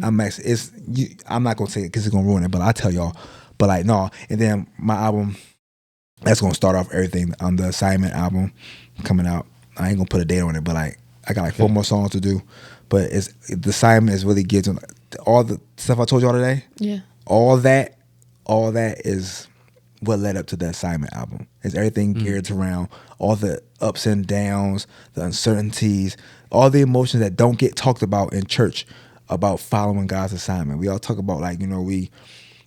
I'm not gonna say it because it's gonna ruin it, but I'll tell y'all. But like no, and then my album, that's gonna start off everything on the Assignment album coming out. I ain't gonna put a date on it, but like I got like 4 more songs to do. But the Assignment is really good. All the stuff I told y'all today. Yeah. All that is what led up to the Assignment album. It's everything geared around all the ups and downs, the uncertainties, all the emotions that don't get talked about in church about following God's assignment. We all talk about like, you know, he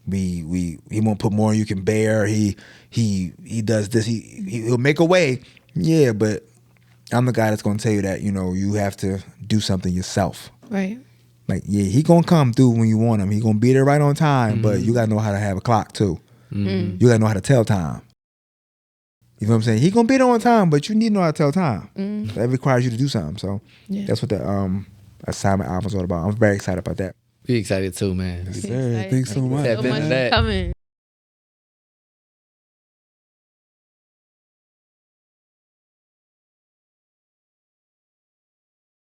won't put more than you can bear. He does this. He'll make a way. Yeah, but I'm the guy that's gonna tell you that, you know, you have to do something yourself. Right. Like, yeah, he gonna come through when you want him. He gonna be there right on time, but you gotta know how to have a clock too. You gotta know how to tell time. You know what I'm saying? He gonna be there on time, but you need to know how to tell time. That requires you to do something. So that's what the Assignment album is all about. I'm very excited about that. Be excited too, man. Yes, sir. Thanks so much. So much for coming.